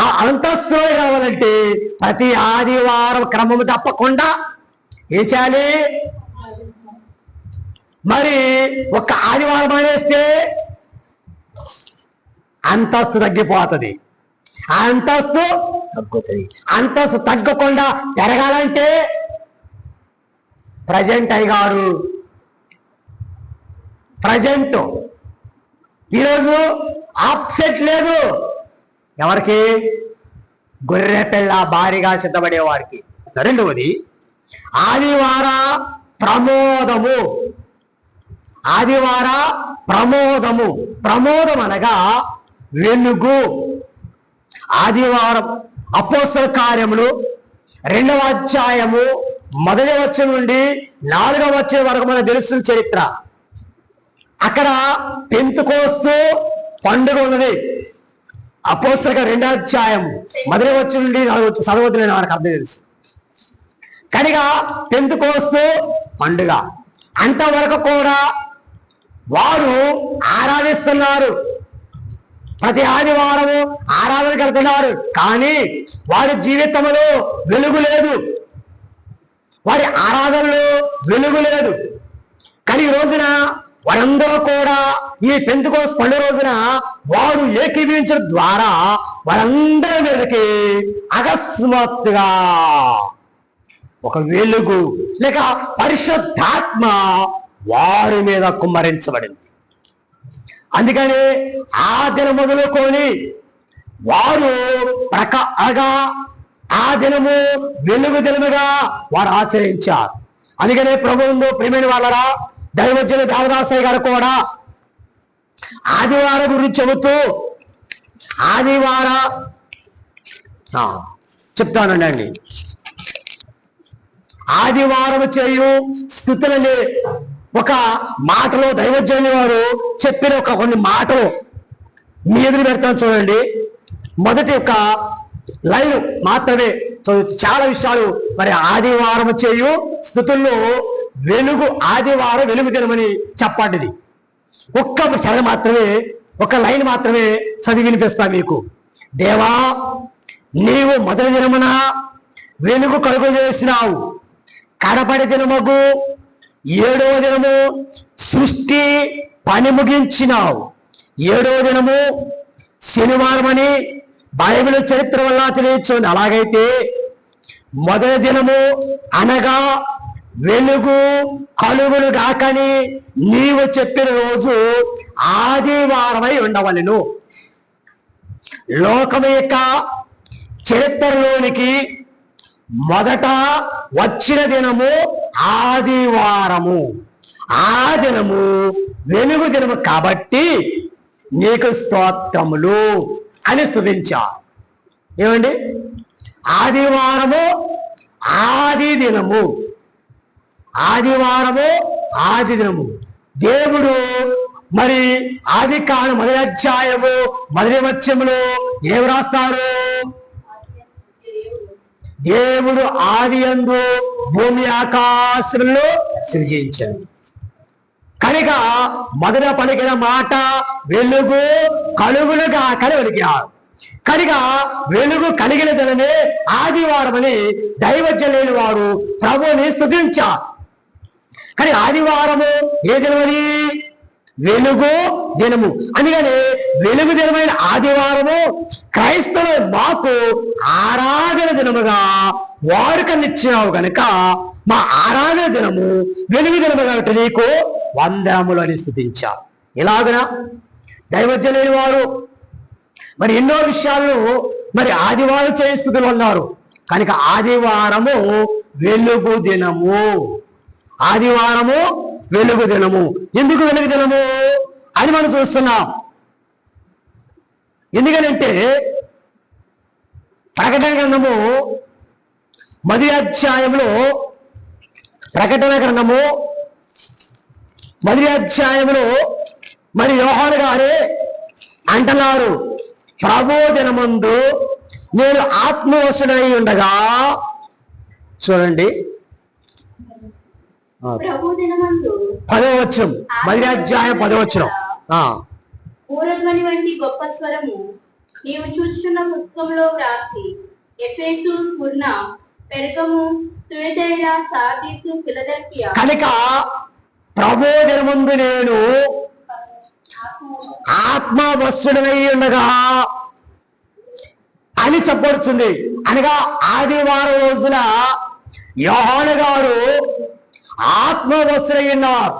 ఆ అంతస్తులో రావాలంటే ప్రతి ఆదివారం క్రమము తప్పకుండా ఏం చేయాలి? మరి ఒక్క ఆదివారం అనేస్తే అంతస్తు తగ్గిపోతుంది, అంతస్తు తగ్గుతుంది. అంతస్తు తగ్గకుండా పెరగాలంటే ప్రజెంట్ అయ్యగారు ప్రజెంట్. ఈరోజు ఆప్సెట్ లేదు ఎవరికి? గొర్రె పిల్ల భారీగా సిద్ధపడే వారికి. రెండవది ఆదివార ప్రమోదము. ఆదివార ప్రమోదము. ప్రమోదం అనగా వెలుగు. ఆదివారం అపోస్తల కార్యములు 2వ అధ్యాయము 1వ వచనం నుండి 4వ వచనం వరకు మనకు తెలుస్తున్న చరిత్ర. అక్కడ పెంతెకోస్తు పండుగ ఉన్నది. అపోస్తల 2వ అధ్యాయము 1వ వచనం నుండి 4వ వచనం చదవద్దులేని మనకు అర్థం తెలుసు. కనుక పెంతెకోస్తు పండుగ అంతవరకు కూడా వారు ఆరాధిస్తున్నారు, ప్రతి ఆదివారము ఆరాధనకు వెళ్తున్నారు. కానీ వారి జీవితంలో వెలుగు లేదు, వారి ఆరాధనలో వెలుగు లేదు. కానీ ఈ రోజున వారందరూ కూడా ఈ పెంతెకోస్తు పండుగ రోజున వారు ఏకీభవించడం ద్వారా వారందరి మీదకి అకస్మాత్తుగా ఒక వెలుగు లేక పరిశుద్ధాత్మ వారి మీద కుమ్మరించబడింది. అందుకని ఆ దినం మొదలుకొని వారు అనగా ఆ దినము వెలుగు దినముగా వారు ఆచరించారు. అందుకనే ప్రభువుందు ప్రియమైన వాళ్ళరా, దైవజ్ఞులు దేవదాసయ్య గారు కూడా ఆదివారం గురించి చెబుతూ ఆదివార చెప్తానండి. ఆదివారం చేయు స్థుతులని ఒక మాటలో దైవజనుని వారు చెప్పిన కొన్ని మాటలు మీ ఎదురు పెడతాను చూడండి. మొదటి ఒక లైన్ మాత్రమే చదువు. చాలా విషయాలు మరి ఆదివారం చేయు స్థుతుల్లో వెలుగు, ఆదివారం వెలుగు దినమని చెప్పండిది. ఒక్క సరే మాత్రమే, ఒక లైన్ మాత్రమే చదివి వినిపిస్తా మీకు. దేవా, నీవు మొదటి దినమున వెలుగు కలుగు చేసినావు, కడపడి దినముగు 7వ దినము సృష్టి పని ముగించినావు. 7వ దినము శనివారం అని బైబిల్ చరిత్ర వల్ల తెలియచుంది. అలాగైతే మొదటి దినము అనగా వెలుగు కలుగులు గాకని నీవు చెప్పిన రోజు ఆదివారమై ఉండవలెను. లోకం యొక్క చరిత్రలోనికి మొదట వచ్చిన దినము ఆదివారము. ఆ దినము వెలుగు దినము కాబట్టి నీకు స్తోత్రములు అని స్తుతించారు. ఏమండి? ఆదివారము ఆది దినము, ఆదివారము ఆది దినము. దేవుడు మరి ఆది కాలం మొదటి అధ్యాయము మొదటి వచనములో ఏం రాస్తారు? దేవుడు ఆది యందు భూమి ఆకాశంలో సృజించాడు. కనుక మొదట పలికిన మాట వెలుగు కలుగులుగా కలిగారు. కనుక వెలుగు కలిగిన దినమే ఆదివారం అని దైవజనులైన వారు ప్రభువుని స్తుతించారు. కానీ ఆదివారము ఏ దినమని? వెలుగు దినము. అందుకని వెలుగు దినమైన ఆదివారము క్రైస్తవులు మాకు ఆరాధన దినముగా వాడుకనిచ్చినావు కనుక మా ఆరాధన దినము వెలుగు దినము కాబట్టి నీకు వందనములు అని స్తుతించారు. ఇలాగన దైవజనులైన వారు మరి ఎన్నో విషయాలను మరి ఆదివారం చేయ స్థుతులు అన్నారు. కనుక ఆదివారము వెలుగు దినము, ఆదివారము వెలుగు దినము. ఎందుకు వెలుగు దినము అని మనం చూస్తున్నాం. ఎందుకనంటే ప్రకటన గ్రంథము మొదటి అధ్యాయంలో, ప్రకటన గ్రంథము మొదటి అధ్యాయంలో మరి యోహాను గారే అంటున్నారు, ప్రభు దినమందు నేను ఆత్మవశుడై ఉండగా. చూడండి 10వ వచనం, మొదటి అధ్యాయం 10వ వచనం. పూర్వధ్వని వంటి గొప్ప స్వరము నీవు చూచుచున్న పుస్తకంలో వ్రాసి Ephesus, Smyrna, Pergamum, Thyatira, Sardis, Philadelphia. కనుక ప్రభు దినమందు నేను ఆత్మవశుడై ఉండగా అని చెప్పబడుతుంది. అనగా ఆదివారం రోజున యోహాను గారు ఆత్మవశుడై ఉన్నారు.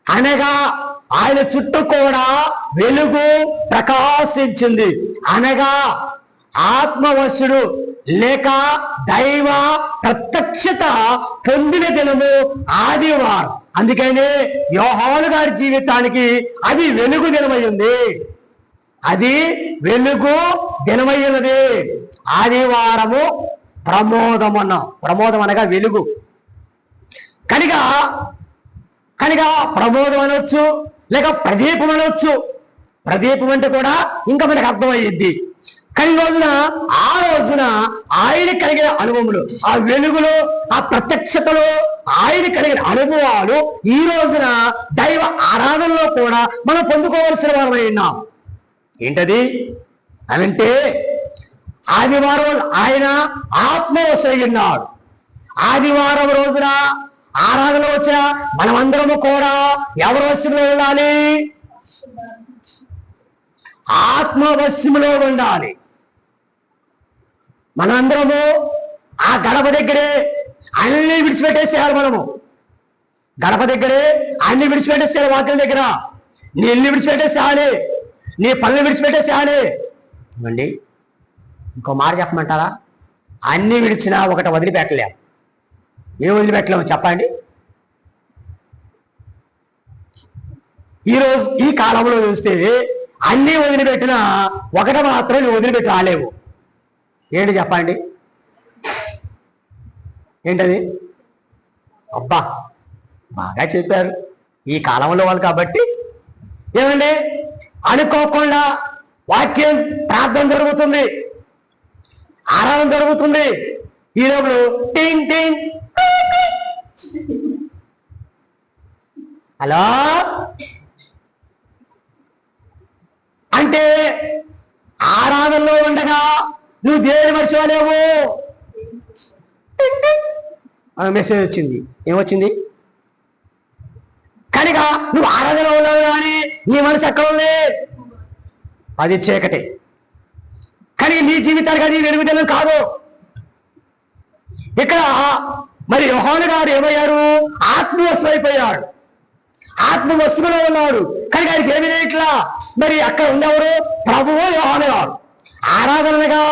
అనగా ఆయన చుట్టూ కూడా వెలుగు ప్రకాశించింది. అనగా ఆత్మవశుడు లేక దైవ ప్రత్యక్షత పొందిన దినము ఆదివారం. అందుకనే యోహాను గారి జీవితానికి అది వెలుగు దినమైంది, అది వెలుగు దినమైనది. ఆదివారము ప్రమోదం అన్నాం. ప్రమోదం అనగా వెలుగు. కనుక ప్రమోదం అనొచ్చు, లేక ప్రదీపం అనొచ్చు. ప్రదీపం అంటే కూడా ఇంకా మనకు అర్థమయ్యిద్ది. కానీ ఆ రోజున ఆయన కలిగిన అనుభవములు, ఆ వెలుగులో, ఆ ప్రత్యక్షతలో ఆయన కలిగిన అనుభవాలు ఈ రోజున దైవ ఆరాధనలో కూడా మనం పొందుకోవాల్సిన వారమై ఉన్నాం. ఏంటది అనంటే ఆదివారం ఆయన ఆత్మవశుడై ఉన్నాడు. ఆదివారం రోజున ఆరాధన వచ్చిన మనమందరము కూడా ఎవరి వశంలో ఉండాలి? ఆత్మవశంలో ఉండాలి. మనందరము ఆ గడప దగ్గరే అన్ని విడిచిపెట్టేసేయాలి. మనము గడప దగ్గరే అన్ని విడిచిపెట్టేసేయాలి. వాక్యం దగ్గర నీ ఇల్లు విడిచిపెట్టేసేయాలి, నీ పనులు విడిచిపెట్టేసేయాలి. ఇవ్వండి, ఇంకో మాట చెప్పమంటారా? అన్ని విడిచినా ఒకటి వదిలిపెట్టలేము. ఏం వదిలిపెట్టలేము చెప్పండి? ఈరోజు ఈ కాలంలో చూస్తే అన్నీ వదిలిపెట్టినా ఒకటి మాత్రం నువ్వు వదిలిపెట్టి రాలేవు. ఏంటి చెప్పండి? ఏంటది? అబ్బా బాగా చెప్పారు ఈ కాలంలో వాళ్ళు కాబట్టి. ఏమండి, అనుకోకుండా వాక్యం ప్రార్థన జరుగుతుంది, ఆరాధన జరుగుతుంది. ఈ లోపల టింగ్ టింగ్, హలో అంటే ఆరాధనలో ఉండగా నువ్వు దేవుని మర్చిపోలేవు. మెసేజ్ వచ్చింది. ఏమొచ్చింది? కనుక నువ్వు ఆరాధనలో ఉన్నావు కానీ నీ మనసు ఎక్కడ ఉంది? అది చీకటి. కానీ నీ జీవితానికి అది వెలుగుదలం కాదు. ఇక్కడ మరి యోహాను గారు ఏమయ్యారు? ఆత్మవశమైపోయాడు, ఆత్మవశములో ఉన్నాడు. కనుక ఆయనకి ఏమి ఇట్లా మరి అక్కడ ఉండేవారు ప్రభువు యోహాను గారు. ఆరాధనగా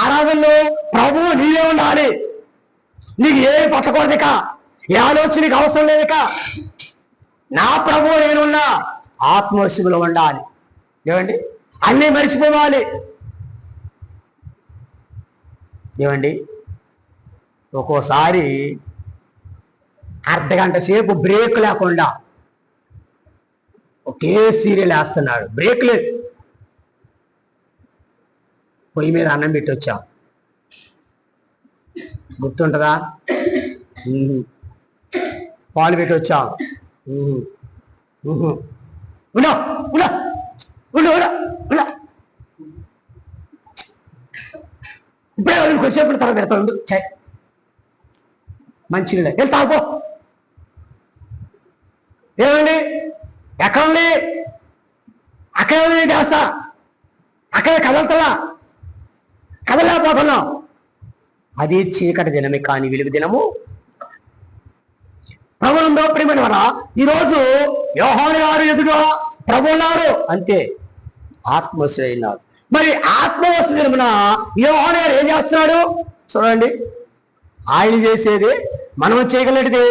ఆరాధనలో ప్రభువు నీవే ఉండాలి. నీకు ఏమి పట్టకూడదు, ఇక ఏ ఆలోచన నీకు అవసరం లేదు. ఇక నా ప్రభువు నేనున్నా ఆత్మవశములో ఉండాలి. ఏమండి, అన్నీ మరిచిపోవాలి. ఏమండి, ఒక్కోసారి అర్ధగంట సేపు బ్రేక్ లేకుండా ఒకే సీరియల్ వేస్తున్నాడు, బ్రేక్ లేదు. పొయ్యి మీద అన్నం పెట్టి వచ్చాం, గుర్తుంటుందా? పాలు పెట్టి వచ్చాం. ఉన్నా ఉన్నా ఉన్నా ఉన్నా ఉన్నా ఇప్పుడే కొంచెంసేపు తర్వాత పెడతా ఉండు. మంచినీళ్ళ వెళ్తా పో. ఏమండి, ఎక్కడ ఉంది? అక్కడ ఉంది ధ్యాస, అక్కడ కదలలేకపోతున్నాం. అది చీకటి దినమే కానీ వెలుగు దినము ప్రభువులో ప్రియమైన వల్ల ఈరోజు యోహాను గారు ఎదుగా ప్రభు ఉన్నారు, అంతే ఆత్మవశులైనారు. మరి ఆత్మవశులైన యోహాను గారు ఏం చేస్తున్నాడు చూడండి. ఆయన చేసేది మనం చేయగలిగితే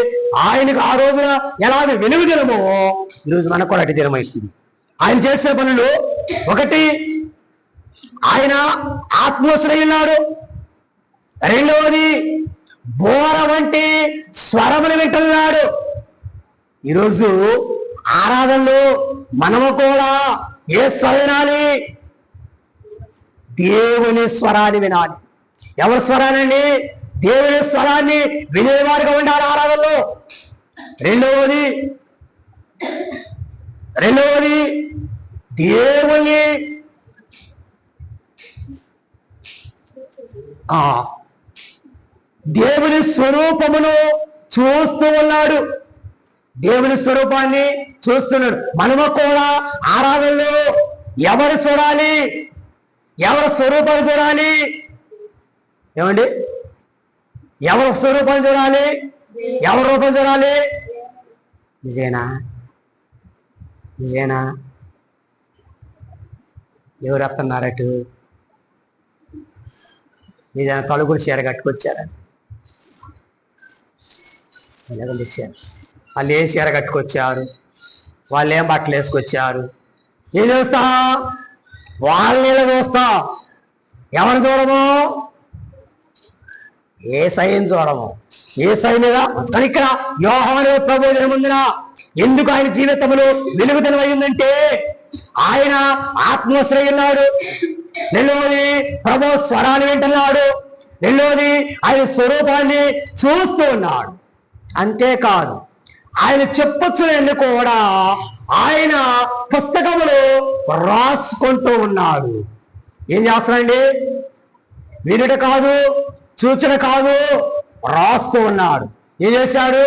ఆయనకు ఆ రోజున ఎలాగ వెలుగు దినమో ఈరోజు మనకు కూడా అటు దినం అవుతుంది. ఆయన చేసే పనులు ఒకటి, ఆయన ఆత్మవశుడై ఉన్నాడు. రెండవది, బోర వంటి స్వరములు వింటున్నాడు. ఈరోజు ఆరాధనలో మనము కూడా ఏ స్వరం వినాలి? దేవుని స్వరాన్ని వినాలి. ఎవరి స్వరానండి? దేవుని స్వరాన్ని వినేవారుగా ఉండాలి ఆరాధనలో. రెండవది దేవుని దేవుని స్వరూపమును చూస్తూ ఉన్నాడు. దేవుని స్వరూపాన్ని చూస్తున్నాడు. మనము కూడా ఆరాధనలో ఎవరు చూడాలి? ఎవరి స్వరూపాన్ని చూడాలి? ఏమండి, ఎవరి స్వరూపాన్ని చూడాలి? ఎవరి రూపం చూడాలి? నిజేనా? ఎవరు వస్తున్నారటు? ఏదైనా తలుగులు చీర కట్టుకొచ్చారా? ఇచ్చారు. వాళ్ళు ఏ చీర కట్టుకొచ్చారు, వాళ్ళు ఏం బట్టలు వేసుకొచ్చారు? ఏం చూస్తా? వాళ్ళని చూస్తాం. ఎవరు చూడము? ఏ సైన్ చూడము. ఏ సై మీద కానీ ఇక్కడ యోహాను ప్రభు దినముందున ఎందుకు ఆయన జీవితంలో వెలుగుదనం అయిందంటే ఆయన ఆత్మశ్రయ ఉన్నాడు. రెండవది ప్రభు స్వరాన్ని వింటున్నాడు. రెండవది ఆయన స్వరూపాన్ని చూస్తూ ఉన్నాడు. అంతేకాదు ఆయన చెప్పొచ్చులన్నీ కూడా ఆయన పుస్తకములు రాసుకుంటూ ఉన్నాడు. ఏం చేస్తాడండి? వినుట కాదు, చూచన కాదు, రాస్తూ ఉన్నాడు. ఏం చేశాడు?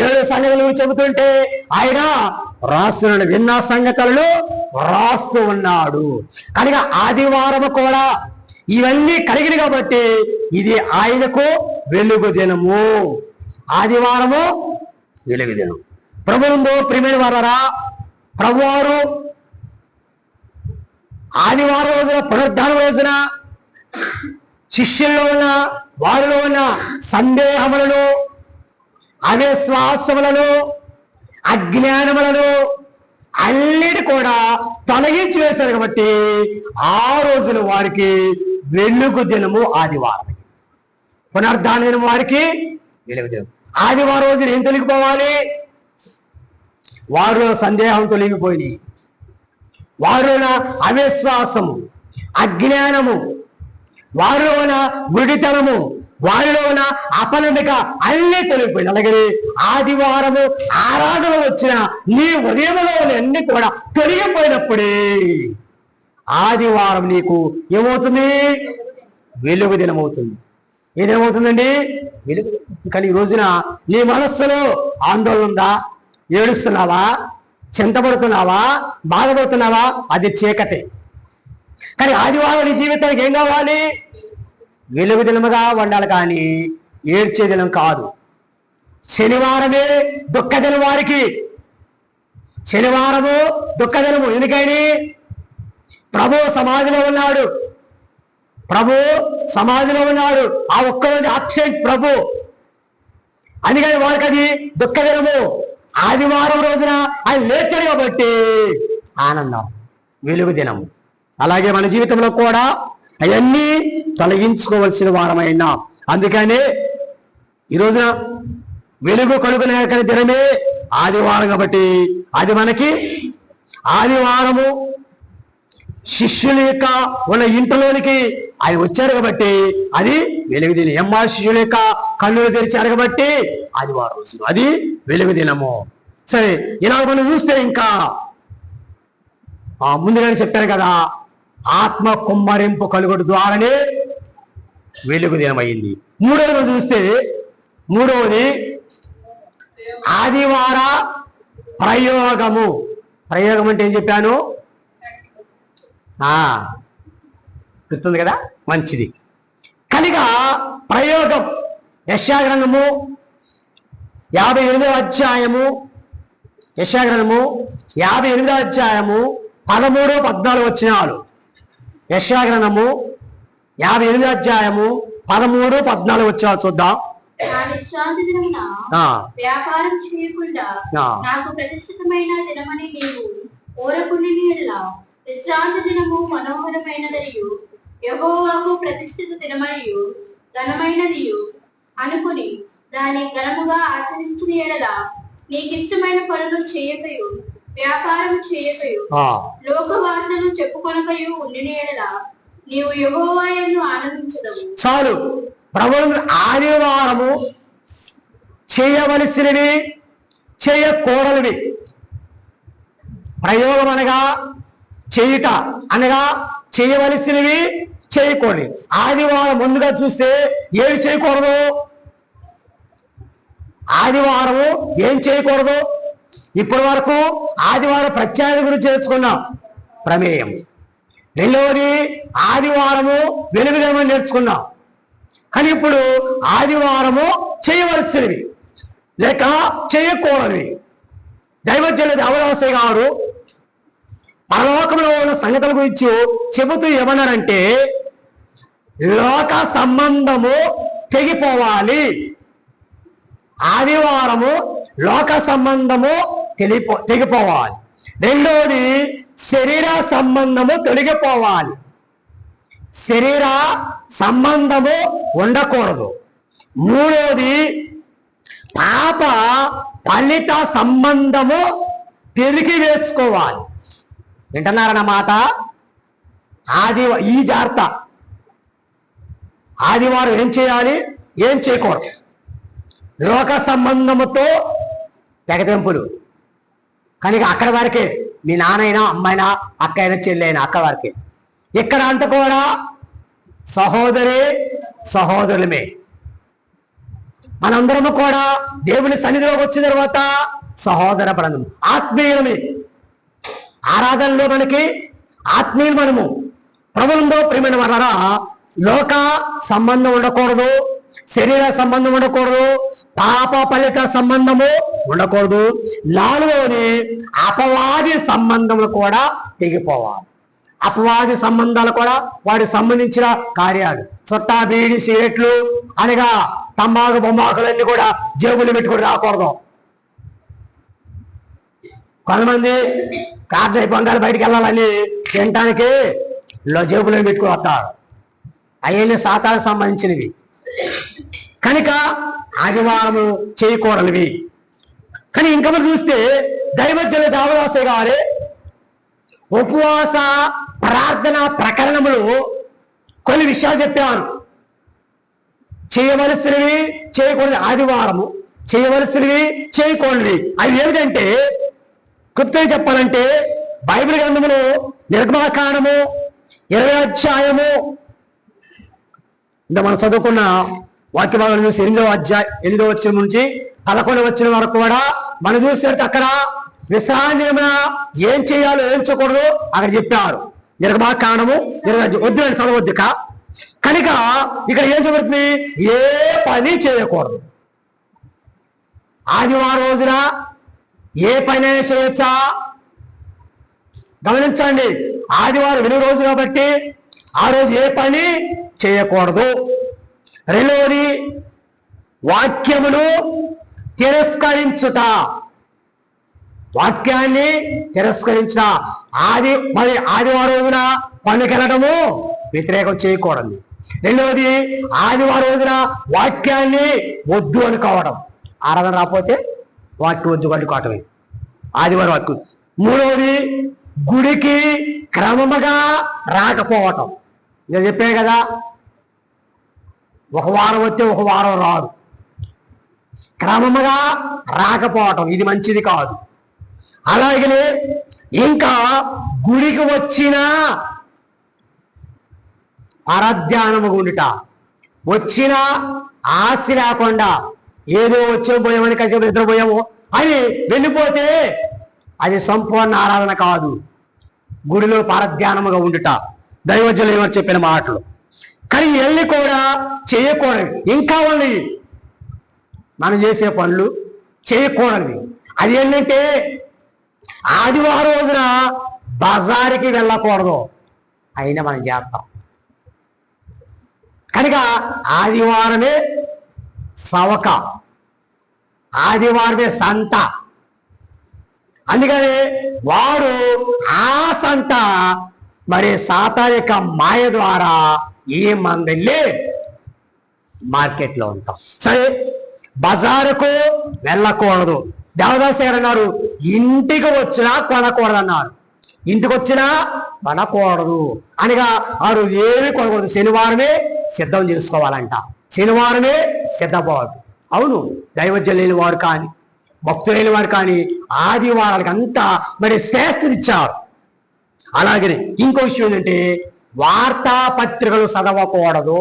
7 సంగతులు చెబుతుంటే ఆయన రాస్తున్నాడు. విన్న సంగతులను రాస్తూ ఉన్నాడు. కనుక ఆదివారము కూడా ఇవన్నీ కలిగిన కాబట్టి ఇది ఆయనకు వెలుగు దినము. ఆదివారము వెలుగు దినం. ప్రభువుందో ప్రియమైన వారరా, ప్రభువారు ఆదివారం రోజున పునరుద్ధానం రోజున శిష్యుల్లో ఉన్న వారిలో ఉన్న సందేహములను, అవిశ్వాసములను, అజ్ఞానములను అన్నిటి కూడా తొలగించి వేశారు కాబట్టి ఆ రోజున వారికి వెలుగు దినము ఆదివారం, పునరుద్ధాన దినం వారికి వెలుగు దినం. ఆదివారం రోజున ఏం తొలగిపోవాలి? వారిలో సందేహం తొలగిపోయినాయి, వారిలోన అవిశ్వాసము, అజ్ఞానము, వారిలోన గుడితనము, వారిలోన అపనమ్మిక అన్నీ తొలగిపోయింది. అలాగే ఆదివారము ఆరాధన వచ్చిన నీ హృదయంలో అన్ని కూడా తొలగిపోయినప్పుడే ఆదివారం నీకు ఏమవుతుంది? వెలుగు దినం అవుతుంది. ఏ దినం అవుతుందండి? వెలుగు దినం. కానీ ఈ రోజున నీ మనస్సులో ఆందోళన ఉందా? ఏడుస్తున్నావా? చింతపడుతున్నావా? బాధపడుతున్నావా? అది చీకటి. కానీ ఆదివారం నీ జీవితానికి ఏం కావాలి? వెలుగు దినముగా ఉండాలి, కానీ ఏడ్చే దినం కాదు. శనివారమే దుఃఖదినం వారికి. శనివారము దుఃఖదినము. ఎందుకని? ప్రభు సమాధిలో ఉన్నాడు, ప్రభు సమాధిలో ఉన్నాడు. ఆ ఒక్కరోజు అబ్సెంట్ ప్రభు, అందుకని వారికి అది దుఃఖదినము. ఆదివారం రోజున ఆయన లేచాడు కాబట్టి ఆనందం, వెలుగు దినము. అలాగే మన జీవితంలో కూడా అవన్నీ తొలగించుకోవలసిన వారమైనా. అందుకనే ఈ రోజున వెలుగు కలుగునే దినమే ఆదివారం కాబట్టి అది మనకి ఆదివారము. శిష్యుల యొక్క ఉన్న ఇంటిలోనికి ఆయన వచ్చారు కాబట్టి అది వెలుగు దినం. ఎమ్మారు శిష్యుల యొక్క కన్నులు తెరిచారు కాబట్టి ఆదివారం రోజు అది వెలుగు దినము. సరే, ఇలా మనం చూస్తే ఇంకా ముందుగానే చెప్పారు కదా, ఆత్మ కుమ్మరింపు కలుగుడు ద్వారానే వెలుగు దినం అయింది. మూడవది మనం చూస్తే, మూడవది ఆదివార ప్రయోగము. ప్రయోగం అంటే ఏం చెప్పాను? గుర్తుంది కదా, మంచిది. కనుక ప్రయోగం యెషయా-గ్రంథము 58వ అధ్యాయము, యెషయా-గ్రంథము 58వ అధ్యాయము 13, 14 వచనాలు. యెషయా-గ్రంథము 58వ అధ్యాయము 13, 14 వచనాలు చూద్దాం. విశ్రాంతి దినమున వ్యాపారం చేయకుండా నాకు ప్రతిష్ఠితమైన దినమని నీవు కోరకుండిని ఎడల విశ్రాంతి దినము మనోహరమైనదనియు యెహోవాకు ప్రతిష్ఠిత దినమనియు ఘనమైనదియు అనుకుని దాన్ని ఘనముగా ఆచరించిన ఎడల నీకిష్టమైన పనులు చేయకయు వ్యాపారం చేయకయు లోక వార్తలు చెప్పుకొనకయు ఉండిన ఎడల నీవు యెహోవాయందు ఆనందించదవు. చాలు. ప్రభువు ఆదివారము చేయవలసినవి, చేయకూడనివి. ప్రయోగం అనగా చేయుట, అనగా చేయవలసినవి, చేయకూడదు. ఆదివారం ముందుగా చూస్తే ఏమి చేయకూడదు? ఆదివారము ఏం చేయకూడదు? ఇప్పటి వరకు ఆదివారం ప్రత్యేకత గురించి నేర్చుకున్నాం, ప్రమేయం. రెండవది ఆదివారము వెలుగుదేమని నేర్చుకున్నాం. కానీ ఇప్పుడు ఆదివారము చేయవలసినవి లేక చేయకూడనివి. దైవజనుడు అవరాసయ్య గారు పరలోకంలో ఉన్న సంగతుల గురించి చెబుతూ ఏమన్నారంటే, లోక సంబంధము తెగిపోవాలి. ఆదివారము లోక సంబంధము తెగిపోవాలి. రెండోది శరీర సంబంధము తొలగిపోవాలి. శరీర సంబంధము ఉండకూడదు. మూడోది పాప ఫలిత సంబంధము పెరిగి వేసుకోవాలి. వింటున్నారన్నమాట. ఈ జాగ్రత్త. ఆదివారం ఏం చేయాలి, ఏం చేయకూడదు? లోక సంబంధముతో తెగతెంపులు. కనుక అక్కడ వరకే, మీ నాన్నైనా అమ్మాయినా అక్కైనా చెల్లైనా అక్కడ వరకే. ఇక్కడ అంతా కూడా సహోదరి సహోదరులమే. మనందరము కూడా దేవుని సన్నిధిలోకి వచ్చిన తర్వాత సహోదర బృందం, ఆత్మీయులమే. ఆరాధనలో మనకి ఆత్మీయులు మనము. ప్రభువులో ప్రియమైన వారా, లోక సంబంధం ఉండకూడదు, శరీర సంబంధం ఉండకూడదు, పాప ఫలిత సంబంధము ఉండకూడదు. నాలుగవది అపవాది సంబంధములు కూడా తెగిపోవాలి. అపవాది సంబంధాలు కూడా వాటికి సంబంధించిన కార్యాలు, చుట్టా, బీడి, సిగరెట్లు అనగా తంబాకు బొమ్మాకులన్నీ కూడా జేబులు పెట్టుకుని రాకూడదు. కొంతమంది కార్డు అయిపోగానే బయటికి వెళ్ళాలని తినటానికి జేబులో పెట్టుకుని వస్తారు. అవన్నీ సాతానికి సంబంధించినవి కనుక ఆదివారం చేయకూడనివి. కానీ ఇంకా మనం చూస్తే దైవజనులు దేవదాసు గారి ఉపవాస ప్రార్థన ప్రకరణములు కొన్ని విషయాలు చెప్పారు. చేయవలసినవి చేయకూడదు, ఆదివారము చేయవలసినవి చేయకూడనివి. అవి ఏమిటంటే క్లుప్తంగా చెప్పాలంటే బైబిల్ గ్రంథములో నిర్గమకాండము 20వ అధ్యాయము ఇంకా మనం చదువుకున్న వాక్య భాగాలు చూసి 8వ వచనం నుంచి 11వ వచనం వరకు కూడా మనం చూసినట్టు అక్కడ విశ్రాంతి ఏం చేయాలో ఏం చేయకూడదు అక్కడ చెప్పారు. నిర్గమకాండము 20 వద్దులని చదవద్దు. కనుక ఇక్కడ ఏం జరుగుతుంది, ఏ పని చేయకూడదు. ఆదివారం రోజున ఏ పని అయినా చేయొచ్చా? గమనించండి, ఆదివారం వెలుగు రోజు కాబట్టి ఆ రోజు ఏ పని చేయకూడదు. రెండవది వాక్యమును తిరస్కరించుట, వాక్యాన్ని తిరస్కరించుట. మరి ఆదివారం రోజున పనికి వెళ్ళడము వ్యతిరేకం చేయకూడదు. రెండవది ఆదివారం రోజున వాక్యాన్ని వద్దు అనుకోవడం, ఆరాధన రాకపోతే వాక్యం వద్దు కట్టుకోవటమే ఆదివారం వాక్యం. మూడవది గుడికి క్రమముగా రాకపోవటం. నేను చెప్పే కదా, ఒక వారం వస్తే ఒక వారం రాదు. క్రమముగా రాకపోవటం ఇది మంచిది కాదు. అలాగే ఇంకా గుడికి వచ్చిన పరధ్యానము ఉండుట, వచ్చిన ఆశ లేకుండా ఏదో వచ్చే పోయామని కాసేపు నిద్రపోయాము అని వెళ్ళిపోతే అది సంపూర్ణ ఆరాధన కాదు. గుడిలో పరధ్యానముగా ఉండుట దైవజనులు ఏమని చెప్పిన మాటలు. కానీ వెళ్ళి కూడా చేయకూడదు. ఇంకా వాళ్ళు మనం చేసే పనులు చేయకూడదు. అది ఏంటంటే ఆదివారం రోజున బజారుకి వెళ్ళకూడదు, అయినా మనం చేస్తాం. కనుక ఆదివారమే సవక, ఆదివారమే సంత. అందుకని వారు ఆ సంత మరి సాతానిక మాయ ద్వారా ఈ మందెళ్ళి మార్కెట్లో ఉంటాం. సరే, బజారుకు వెళ్ళకూడదు. దేవదాసు గారు అన్నారు ఇంటికి వచ్చినా కొనకూడదు అన్నారు. ఇంటికి వచ్చినా కొనకూడదు అనగా ఆ రోజు ఏమీ కొనకూడదు. శనివారమే సిద్ధం చేసుకోవాలంట, శనివారమే సిద్ధపోవాలి. అవును, దైవజనులైన వారు కానీ భక్తులైన వారు కానీ ఆదివారాలకు అంతా మరి శ్రేష్ఠత ఇచ్చారు. అలాగే ఇంకో విషయం ఏంటంటే వార్తాపత్రికలు చదవకూడదు.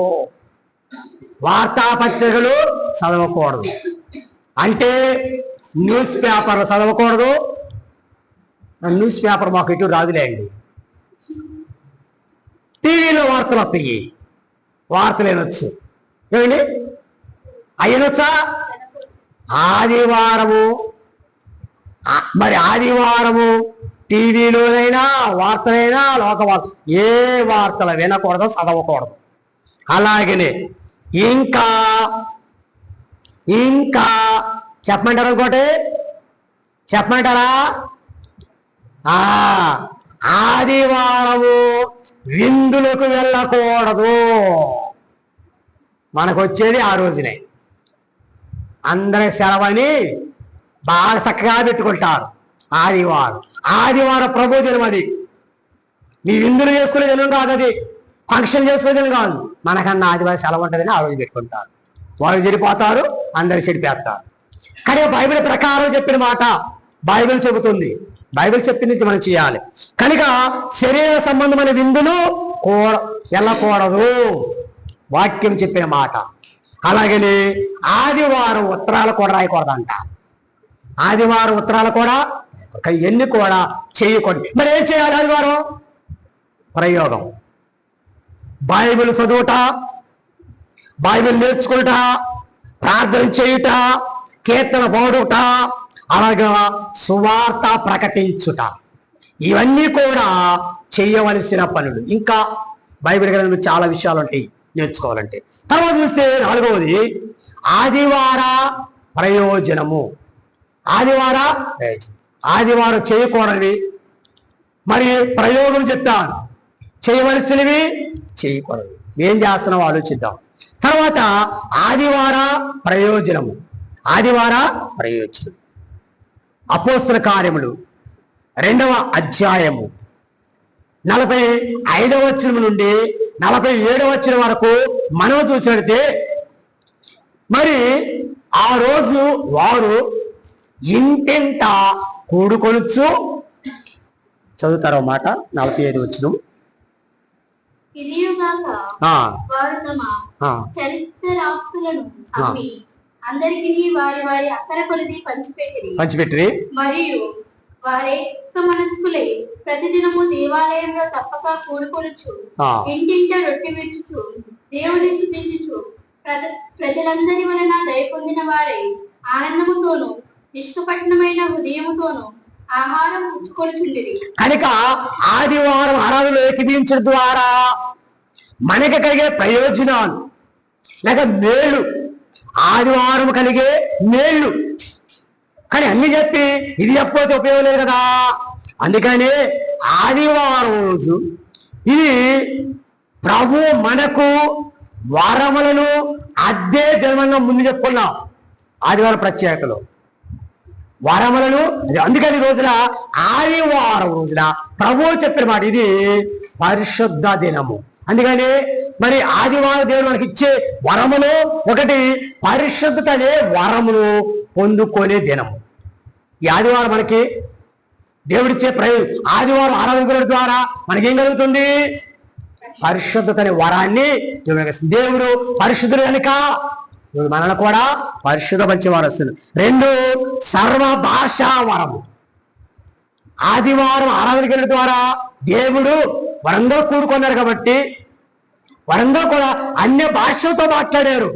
వార్తాపత్రికలు చదవకూడదు అంటే న్యూస్ పేపర్లు చదవకూడదు. న్యూస్ పేపర్ మాకు ఇటు రాదులేండి. టీవీలో వార్తలు వస్తాయి, వార్తలు వినొచ్చు. ఏమండి అయ్యనొచ్చా? ఆదివారము మరి ఆదివారము టీవీలోనైనా వార్తలైనా లోక వార్త ఏ వార్తలు వినకూడదు, చదవకూడదు. అలాగనే ఇంకా ఇంకా చెప్పమంటారా? ఇంకోటి చెప్పమంటారా? ఆదివారము విందులకు వెళ్ళకూడదు. మనకు వచ్చేది ఆ రోజునే, అందరి సెలవని బాగా చక్కగా పెట్టుకుంటారు. ఆదివారం ప్రభు దినం. అది మీ విందులు చేసుకునే దినం కాదు, అది ఫంక్షన్ చేసుకునే దినం కాదు. మనకన్నా ఆదివారం సెలవు ఉంటుందని ఆ రోజు పెట్టుకుంటారు. వాళ్ళు చెడిపోతారు, అందరు చెడిపేస్తారు. కానీ బైబిల్ ప్రకారం చెప్పిన మాట బైబిల్ చెబుతుంది, బైబిల్ చెప్పింది మనం చేయాలి. కనుక శరీర సంబంధమైన విందులు వెళ్ళకూడదు, వాక్యం చెప్పిన మాట. అలాగని ఆదివారం ఉత్తరాలు కూడా రాయకూడదంట. ఆదివారం ఉత్తరాలు కూడా ఎన్ని కూడా చేయకూడదు. మరి ఏం చేయాలి? ఆదివారం ప్రయోగం, బైబిల్ చదువుట, బైబిల్ నేర్చుకుంటా, ప్రార్థన చేయుట, కీర్తన పాడుట, అలాగా సువార్త ప్రకటించుట, ఇవన్నీ కూడా చేయవలసిన పనులు. ఇంకా బైబిల్ గ్రంథంలో చాలా విషయాలు ఉంటాయి నేర్చుకోవాలంటే. తర్వాత చూస్తే 4వది ఆదివార ప్రయోజనము. ఆదివార ప్రయోజనం ఆదివారం చేయకూడనివి మరి ప్రయోగం చెప్తాను, చేయవలసినవి చేయకూడదు. ఏం చేస్తున్నాం ఆలోచిద్దాం. తర్వాత ఆదివార ప్రయోజనము. ఆదివార ప్రయోజనం అపోస్తల కార్యములు 2వ అధ్యాయము 45వ వచనం నుండి 47వ వచనం వరకు మనం చూసినట్లయితే, మరి ఆ రోజు వారు ఇంటింట కూడుకొనుచు, చదువుతారో మాట 45వ వచనం. ఇదియుగాక వారు తమ చరిత్రాస్తులను అమ్మి అందరికీ వారి వారి అక్కర కొలది పంచిపెట్టిరి. మరియు వారి మనస్కులై ప్రతిదినము దేవాలయంలో తప్పక కూడుకొనుచు, ఇంటింట రొట్టె విరుచుచు, దేవుని స్తుతించుచు, ప్రజలందరి వలన దయ పొందిన వారై ఆనందముతోను నిష్కపట్నమైన హృదయముతోను ఆహారం పుచ్చుకొనుచుండిరి. కనుక ఆదివారం ఆరాధనలో ఏకీభవించడం ద్వారా మనకి కలిగే ప్రయోజనాలు లేక మేలు, ఆదివారం కలిగే మేళ్ళు. కానీ అన్ని చెప్పి ఇది చెప్పకపోతే ఉపయోగం లేదు కదా. అందుకని ఆదివారం రోజు ఇది ప్రభు మనకు వరములను అద్దే దినంగా ముందు చెప్పుకున్నాం. ఆదివారం ప్రత్యేకతలో వరములను, అందుకని రోజున ఆదివారం రోజున ప్రభు చెప్పిన మాట ఇది పరిశుద్ధ దినము. అందుకని మరి ఆదివారం దేవుడు మనకి ఇచ్చే వరములు ఒకటి పరిశుద్ధత అనే వరమును పొందుకునే దినము. ఈ ఆదివారం మనకి దేవుడిచ్చే ఆదివారం ఆరాధన ద్వారా మనకేం కలుగుతుంది? పరిశుద్ధత అనే వరాన్ని దేవుడు పరిశుద్ధుడు కనుక దేవుడు మనల్ని కూడా పరిశుద్ధపరిచేవారు వస్తుంది. 2 సర్వ భాషా వరము. ఆదివారం ఆరాధన ద్వారా దేవుడు వరందరూ కూడుకున్నారు కాబట్టి వరందరూ కూడా అన్య భాషలతో మాట్లాడారు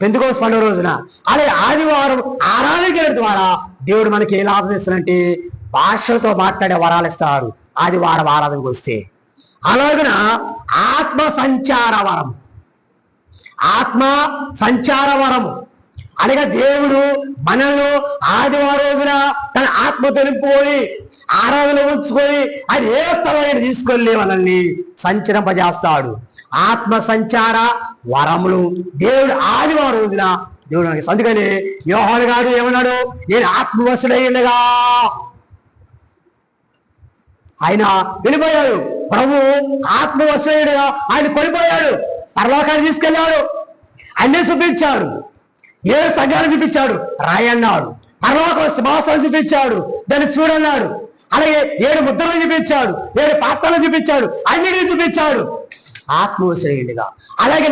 పెంతెకోస్తు పండుగ రోజున. అలాగే ఆదివారం ఆరాధన ద్వారా దేవుడు మనకి ఏ లాభం ఇస్తారంటే భాషలతో మాట్లాడే వరాలు ఇస్తారు ఆదివారం ఆరాధనకు వస్తే. అలాగన ఆత్మ సంచార వరం. ఆత్మ సంచార వరము అనగా దేవుడు మనల్ని ఆదివారం రోజున తన ఆత్మతో నింపుకొని ఆరాధన ఉంచుకొని ఆయన ఏ స్థలాన్ని తీసుకొని మనల్ని సంచరింపజేస్తాడు. ఆత్మ సంచార వరములు దేవుడు ఆదివారం రోజున దేవుడు మనకి. అందుకని యోహాను గారు ఏమన్నాడు? నేను ఆత్మవశుడైండగా ఆయన వెళ్ళిపోయాడు. ప్రభు ఆత్మవశుడైనగా ఆయన కొనిపోయాడు, పరలోకాన్ని తీసుకెళ్ళాడు, అన్నీ చూపించాడు, 7 సంఘాలు చూపించాడు, రాయన్నాడు, పరలోక సింహాసనం చూపించాడు, దాన్ని చూడన్నాడు, అలాగే 7 ముద్రలు చూపించాడు, 7 పాత్రలు చూపించాడు, అన్నిటిని చూపించాడు ఆత్మవశుడైనగా. అలాగే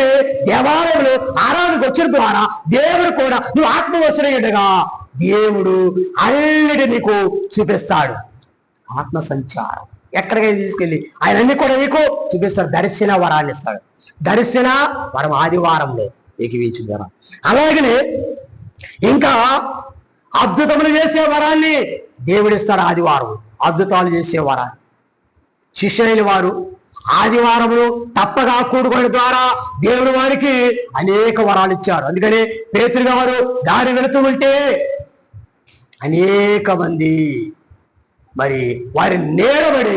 దేవాలయంలో ఆరాధనకు వచ్చిన ద్వారా దేవుడు కూడా నువ్వు ఆత్మవశుడైనగా దేవుడు అన్నిటి నీకు చూపిస్తాడు. ఆత్మ సంచారం ఎక్కడికైనా తీసుకెళ్ళి ఆయన అన్ని కూడా నీకు చూపిస్తాడు. దర్శన వరాన్ని ఇస్తాడు. దర్శన వరం ఆదివారంలో ఏకీవించిన ద్వారా. అలాగనే ఇంకా అద్భుతములు చేసే వరాన్ని దేవుడిస్తాడు ఆదివారం. అద్భుతాలు చేసే వరాన్ని శిష్యులైన వారు ఆదివారములు తప్పగా కూడుకోవడం ద్వారా దేవుడు వారికి అనేక వరాలు ఇచ్చారు. అందుకని పేతురు గారు దారి వెళుతూ ఉంటే అనేక మంది మరి వారి నేరబడి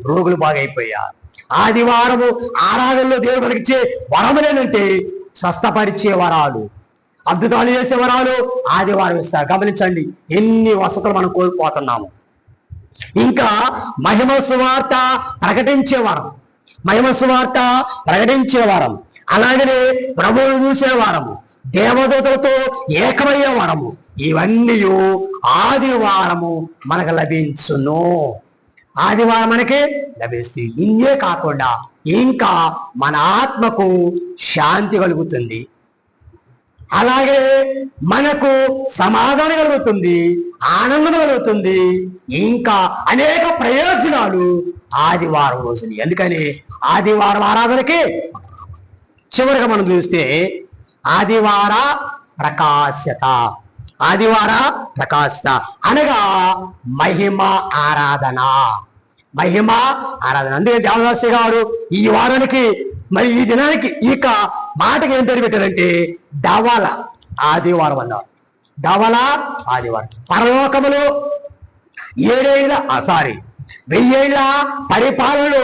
రోగులు బాగైపోయారు. ఆదివారము ఆరాధనలో దేవుడు మనకిచ్చే వరములేనంటే స్వస్థపరిచే వరాలు, అద్భుతాలు చేసే వరాలు ఆదివారం ఇస్తారు. గమనించండి ఎన్ని వసతులు మనం కోల్పోతున్నాము. ఇంకా మహిమ సువార్త ప్రకటించే వరం, మహిమ సువార్త ప్రకటించే వరం, అలాగనే ప్రభువును చూసే వరము, దేవదూతలతో ఏకమయ్యే వరము, ఇవన్నీ ఆదివారము మనకు లభించును. ఆదివారం మనకి లభిస్తుంది. ఇన్నే కాకుండా ఇంకా మన ఆత్మకు శాంతి కలుగుతుంది, అలాగే మనకు సమాధానం కలుగుతుంది, ఆనందం కలుగుతుంది, ఇంకా అనేక ప్రయోజనాలు ఆదివారం రోజుని. అందుకని ఆదివారం ఆరాధనకి చివరిగా మనం చూస్తే ఆదివార ప్రకాశత. ఆదివార ప్రకాశత అనగా మహిమ ఆరాధన, మహిమ ఆరాధన. అందుకే దేవదాసి గారు ఈ వారానికి మరి ఈ దినానికి ఇక మాటకి ఏం పేరు పెట్టారంటే ధవల ఆదివారం అన్నారు. ధవల ఆదివారం. పరలోకములో 1000 పరిపాలనలో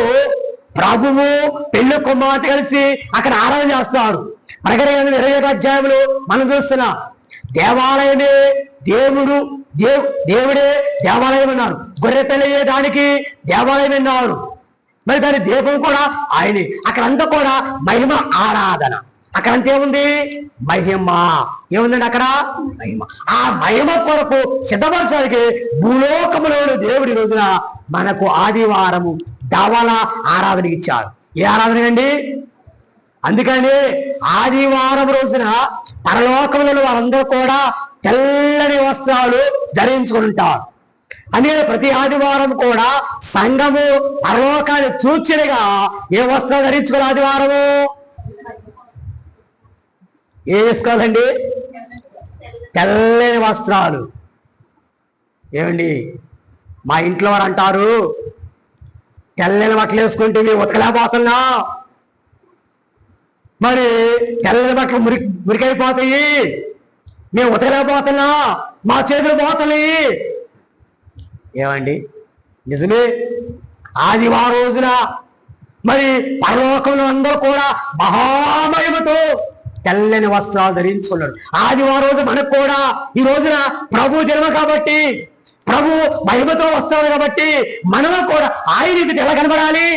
ప్రభువు పెళ్లి కుమార్తె కలిసి అక్కడ ఆరాధన చేస్తారు. ప్రకటన 21 అధ్యాయంలో మనం చూస్తున్నాం. దేవాలయమే దేవుడే దేవాలయం అన్నారు. గొర్రె పిల్ల దానికి దేవాలయం అన్నారు. మరి దాని దీపం కూడా ఆయనే. అక్కడంతా కూడా మహిమ ఆరాధన. అక్కడంతా ఏముంది? మహిమ. ఏముందండి అక్కడ? మహిమ. ఆ మహిమ కొరకు సిద్ధపరచడానికి భూలోకములోని దేవుడి రోజున మనకు ఆదివారము ధవళ ఆరాధనకి ఇచ్చారు. ఏ ఆరాధన అండి? అందుకని ఆదివారం రోజున పరలోకములలో వారందరూ కూడా తెల్లని వస్త్రాలు ధరించుకుంటారు. అందుకని ప్రతి ఆదివారం కూడా సంఘము పరలోకాన్ని చూచినగా ఏ వస్త్రాలు ధరించుకోవాలి? ఆదివారము ఏం వేసుకోవాలండి? తెల్లని వస్త్రాలు. ఏమండి, మా ఇంట్లో వారు అంటారు, తెల్లని బట్టలు వేసుకుంటే మేము ఉతకలేకపోతున్నా, మరి తెల్లని బట్టలు మురికైపోతాయి, మేము ఉతకలేకపోతున్నా, మా చేతులు పోతున్నాయి. ఏమండి, నిజమే. ఆదివారం రోజున మరి పరలోకంలో అందరూ కూడా మహామహిమతో తెల్లని వస్త్రాలు ధరించుకున్నాడు. ఆదివారం రోజు మనకు కూడా ఈ రోజున ప్రభు జన్మ కాబట్టి, ప్రభు మహిమతో వస్తాడు కాబట్టి మనము కూడా ఆయన ఎదుట ఎలా కనబడాలి?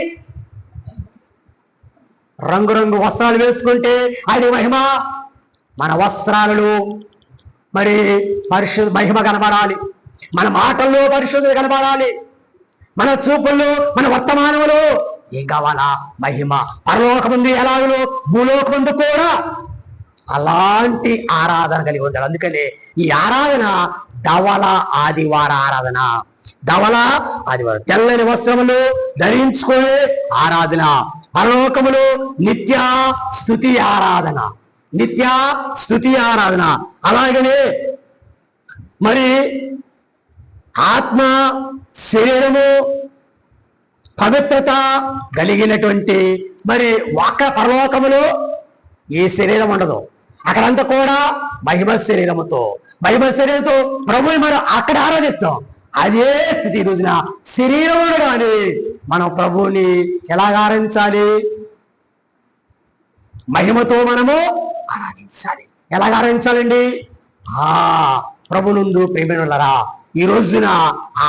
రంగురంగు వస్త్రాలు వేసుకుంటే ఆయన మహిమ. మన వస్త్రాలలో మరి పరిశుద్ధ మహిమ కనబడాలి. మన మాటల్లో పరిశుద్ధత కనబడాలి. మన చూపుల్లో, మన వర్తమానంలో ఏం కావాలా? మహిమ. పరలోకముందు ఎలాగో భూలోకముందు కూడా అలాంటి ఆరాధన కలిగి ఉంటారు. అందుకనే ఈ ఆరాధన ధవళ ఆదివార ఆరాధన. ధవళ ఆదివారం తెల్లని వస్త్రములు ధరించుకునే ఆరాధన. పరలోకములు నిత్య స్తుతి ఆరాధన. నిత్య స్తుతి ఆరాధన. అలాగనే మరి ఆత్మ శరీరము పవిత్రత కలిగినటువంటి మరి పరలోకములో ఏ శరీరం ఉండదు. అక్కడంతా కూడా మహిమ శరీరముతో ప్రభుని మనం అక్కడ ఆరాధిస్తాం. అదే స్థితి ఈ రోజున శరీరమును కానీ మనం ప్రభువుని ఎలాగ ఆరాధించాలి? మహిమతో మనము ఆరాధించాలి. ఎలాగ ఆరాధించాలండి? ప్రభునందు ప్రేమినులరా, ఈ రోజున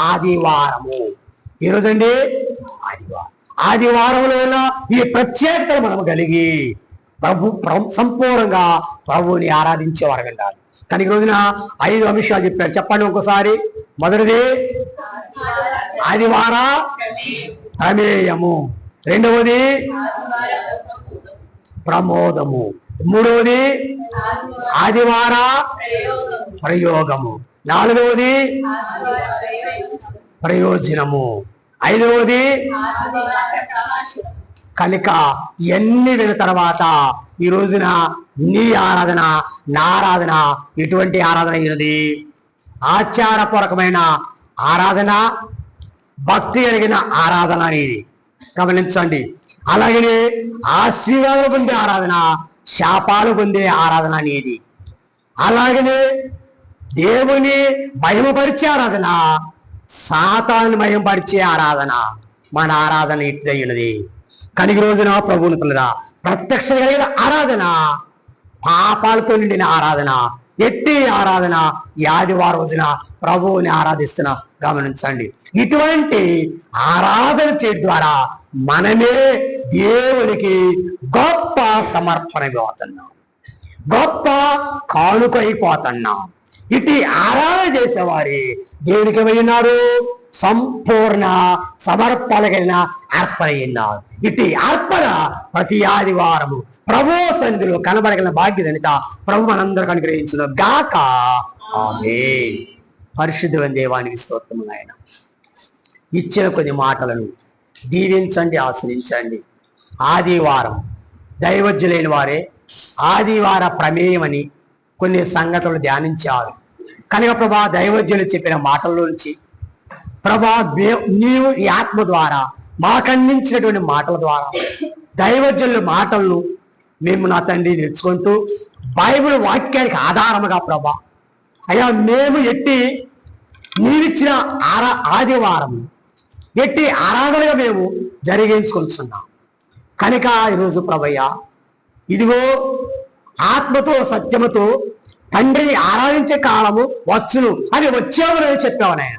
ఆదివారము. ఈ రోజండి ఆదివారంలో ఉన్న ఈ ప్రత్యేకతను మనం కలిగి సంపూర్ణంగా ప్రభువుని ఆరాధించేవారు అంటారు. కానీ ఈ రోజున 5 అంశాలు చెప్పారు. చెప్పండి ఒకసారి. మొదటిది ఆదివార ప్రమేయము, రెండవది ప్రమోదము, మూడవది ఆదివార ప్రయోగము, నాలుగవది ప్రయోజనము, ఐదవది. కనుక ఇవన్నీ విన్న తర్వాత ఈ రోజున నీ ఆరాధన, నా ఆరాధన ఎటువంటి ఆరాధన అయినది? ఆచారపూర్వకమైన ఆరాధన, భక్తి కలిగిన ఆరాధన అనేది గమనించండి. అలాగనే ఆశీర్వాదాలు పొందే ఆరాధన, శాపాలు పొందే ఆరాధన అనేది. అలాగనే దేవుని మహిమపరిచే ఆరాధన, సాతాను మహిమపరిచే ఆరాధన. మన ఆరాధన ఇట్లయినది. కానీ ఈ రోజున ప్రభువుని పిల్లరా, ప్రత్యక్ష కలిగిన ఆరాధన, పాపాలతో నిండిన ఆరాధన, ఎట్టి ఆరాధన ఈ ఆదివారం రోజున ప్రభువుని ఆరాధిస్తున్నా. గమనించండి, ఇటువంటి ఆరాధన చేయడం ద్వారా మనమే దేవునికి గొప్ప సమర్పణ అయిపోతున్నాం, గొప్ప కానుక అయిపోతున్నాం. ఇటు ఆరాధన చేసేవారి దేవునికి ఏమైనారు? సంపూర్ణ సమర్పణ కలిగిన అర్పణ అయినారు. ఇటు అర్పణ ప్రతి ఆదివారము ప్రభు సన్నిధిలో కనబడగలిగిన బాధ్యత ప్రభు మనందరికీ అనుగ్రహించును గాక. ఆమేన్. పరిశుద్ధమైన దేవానికి స్తోత్రము. నాయన ఇచ్చిన కొన్ని మాటలను దీవించండి, ఆశ్రయించండి. ఆదివారం దైవజ్ఞులైన వారే ఆదివార ప్రమేయమని కొన్ని సంగతులు ధ్యానించారు. కనుక ప్రభా, దైవజ్ఞులు చెప్పిన మాటల్లో నుంచి ప్రభా, నీవు ఈ ఆత్మ ద్వారా మాకు అందించినటువంటి మాటల ద్వారా దైవజ్ఞుల మాటలను మేము నా తండ్రి నేర్చుకుంటూ బైబిల్ వాక్యానికి ఆధారముగా ప్రభా, అయ్యా మేము ఎట్టి నీవిచ్చిన ఆదివారం ఎట్టి ఆరాధనగా మేము జరిగించుకుంటున్నాం కనుక ఈరోజు ప్రభువా ఇదిగో ఆత్మతో సత్యముతో తండ్రిని ఆరాధించే కాలము వచ్చును అది వచ్చామని చెప్పావు నాయన.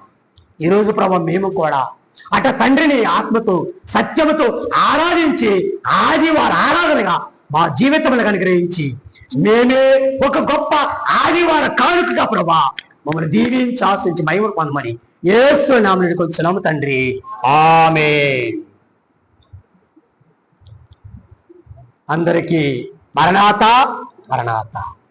ఈరోజు ప్రభు మేము కూడా అట తండ్రిని ఆత్మతో సత్యముతో ఆరాధించి ఆదివారం ఆరాధనగా మా జీవితములను అనుగ్రహించి మేమే ఒక గొప్ప ఆదివార కానుకగా ప్రభా మమ్మల్ని దీవించి ఆశించి మహిమ పొందమని యేసు నామమున కొంచెం తండ్రి ఆమేన్. అందరికీ మరణాత మరణాత.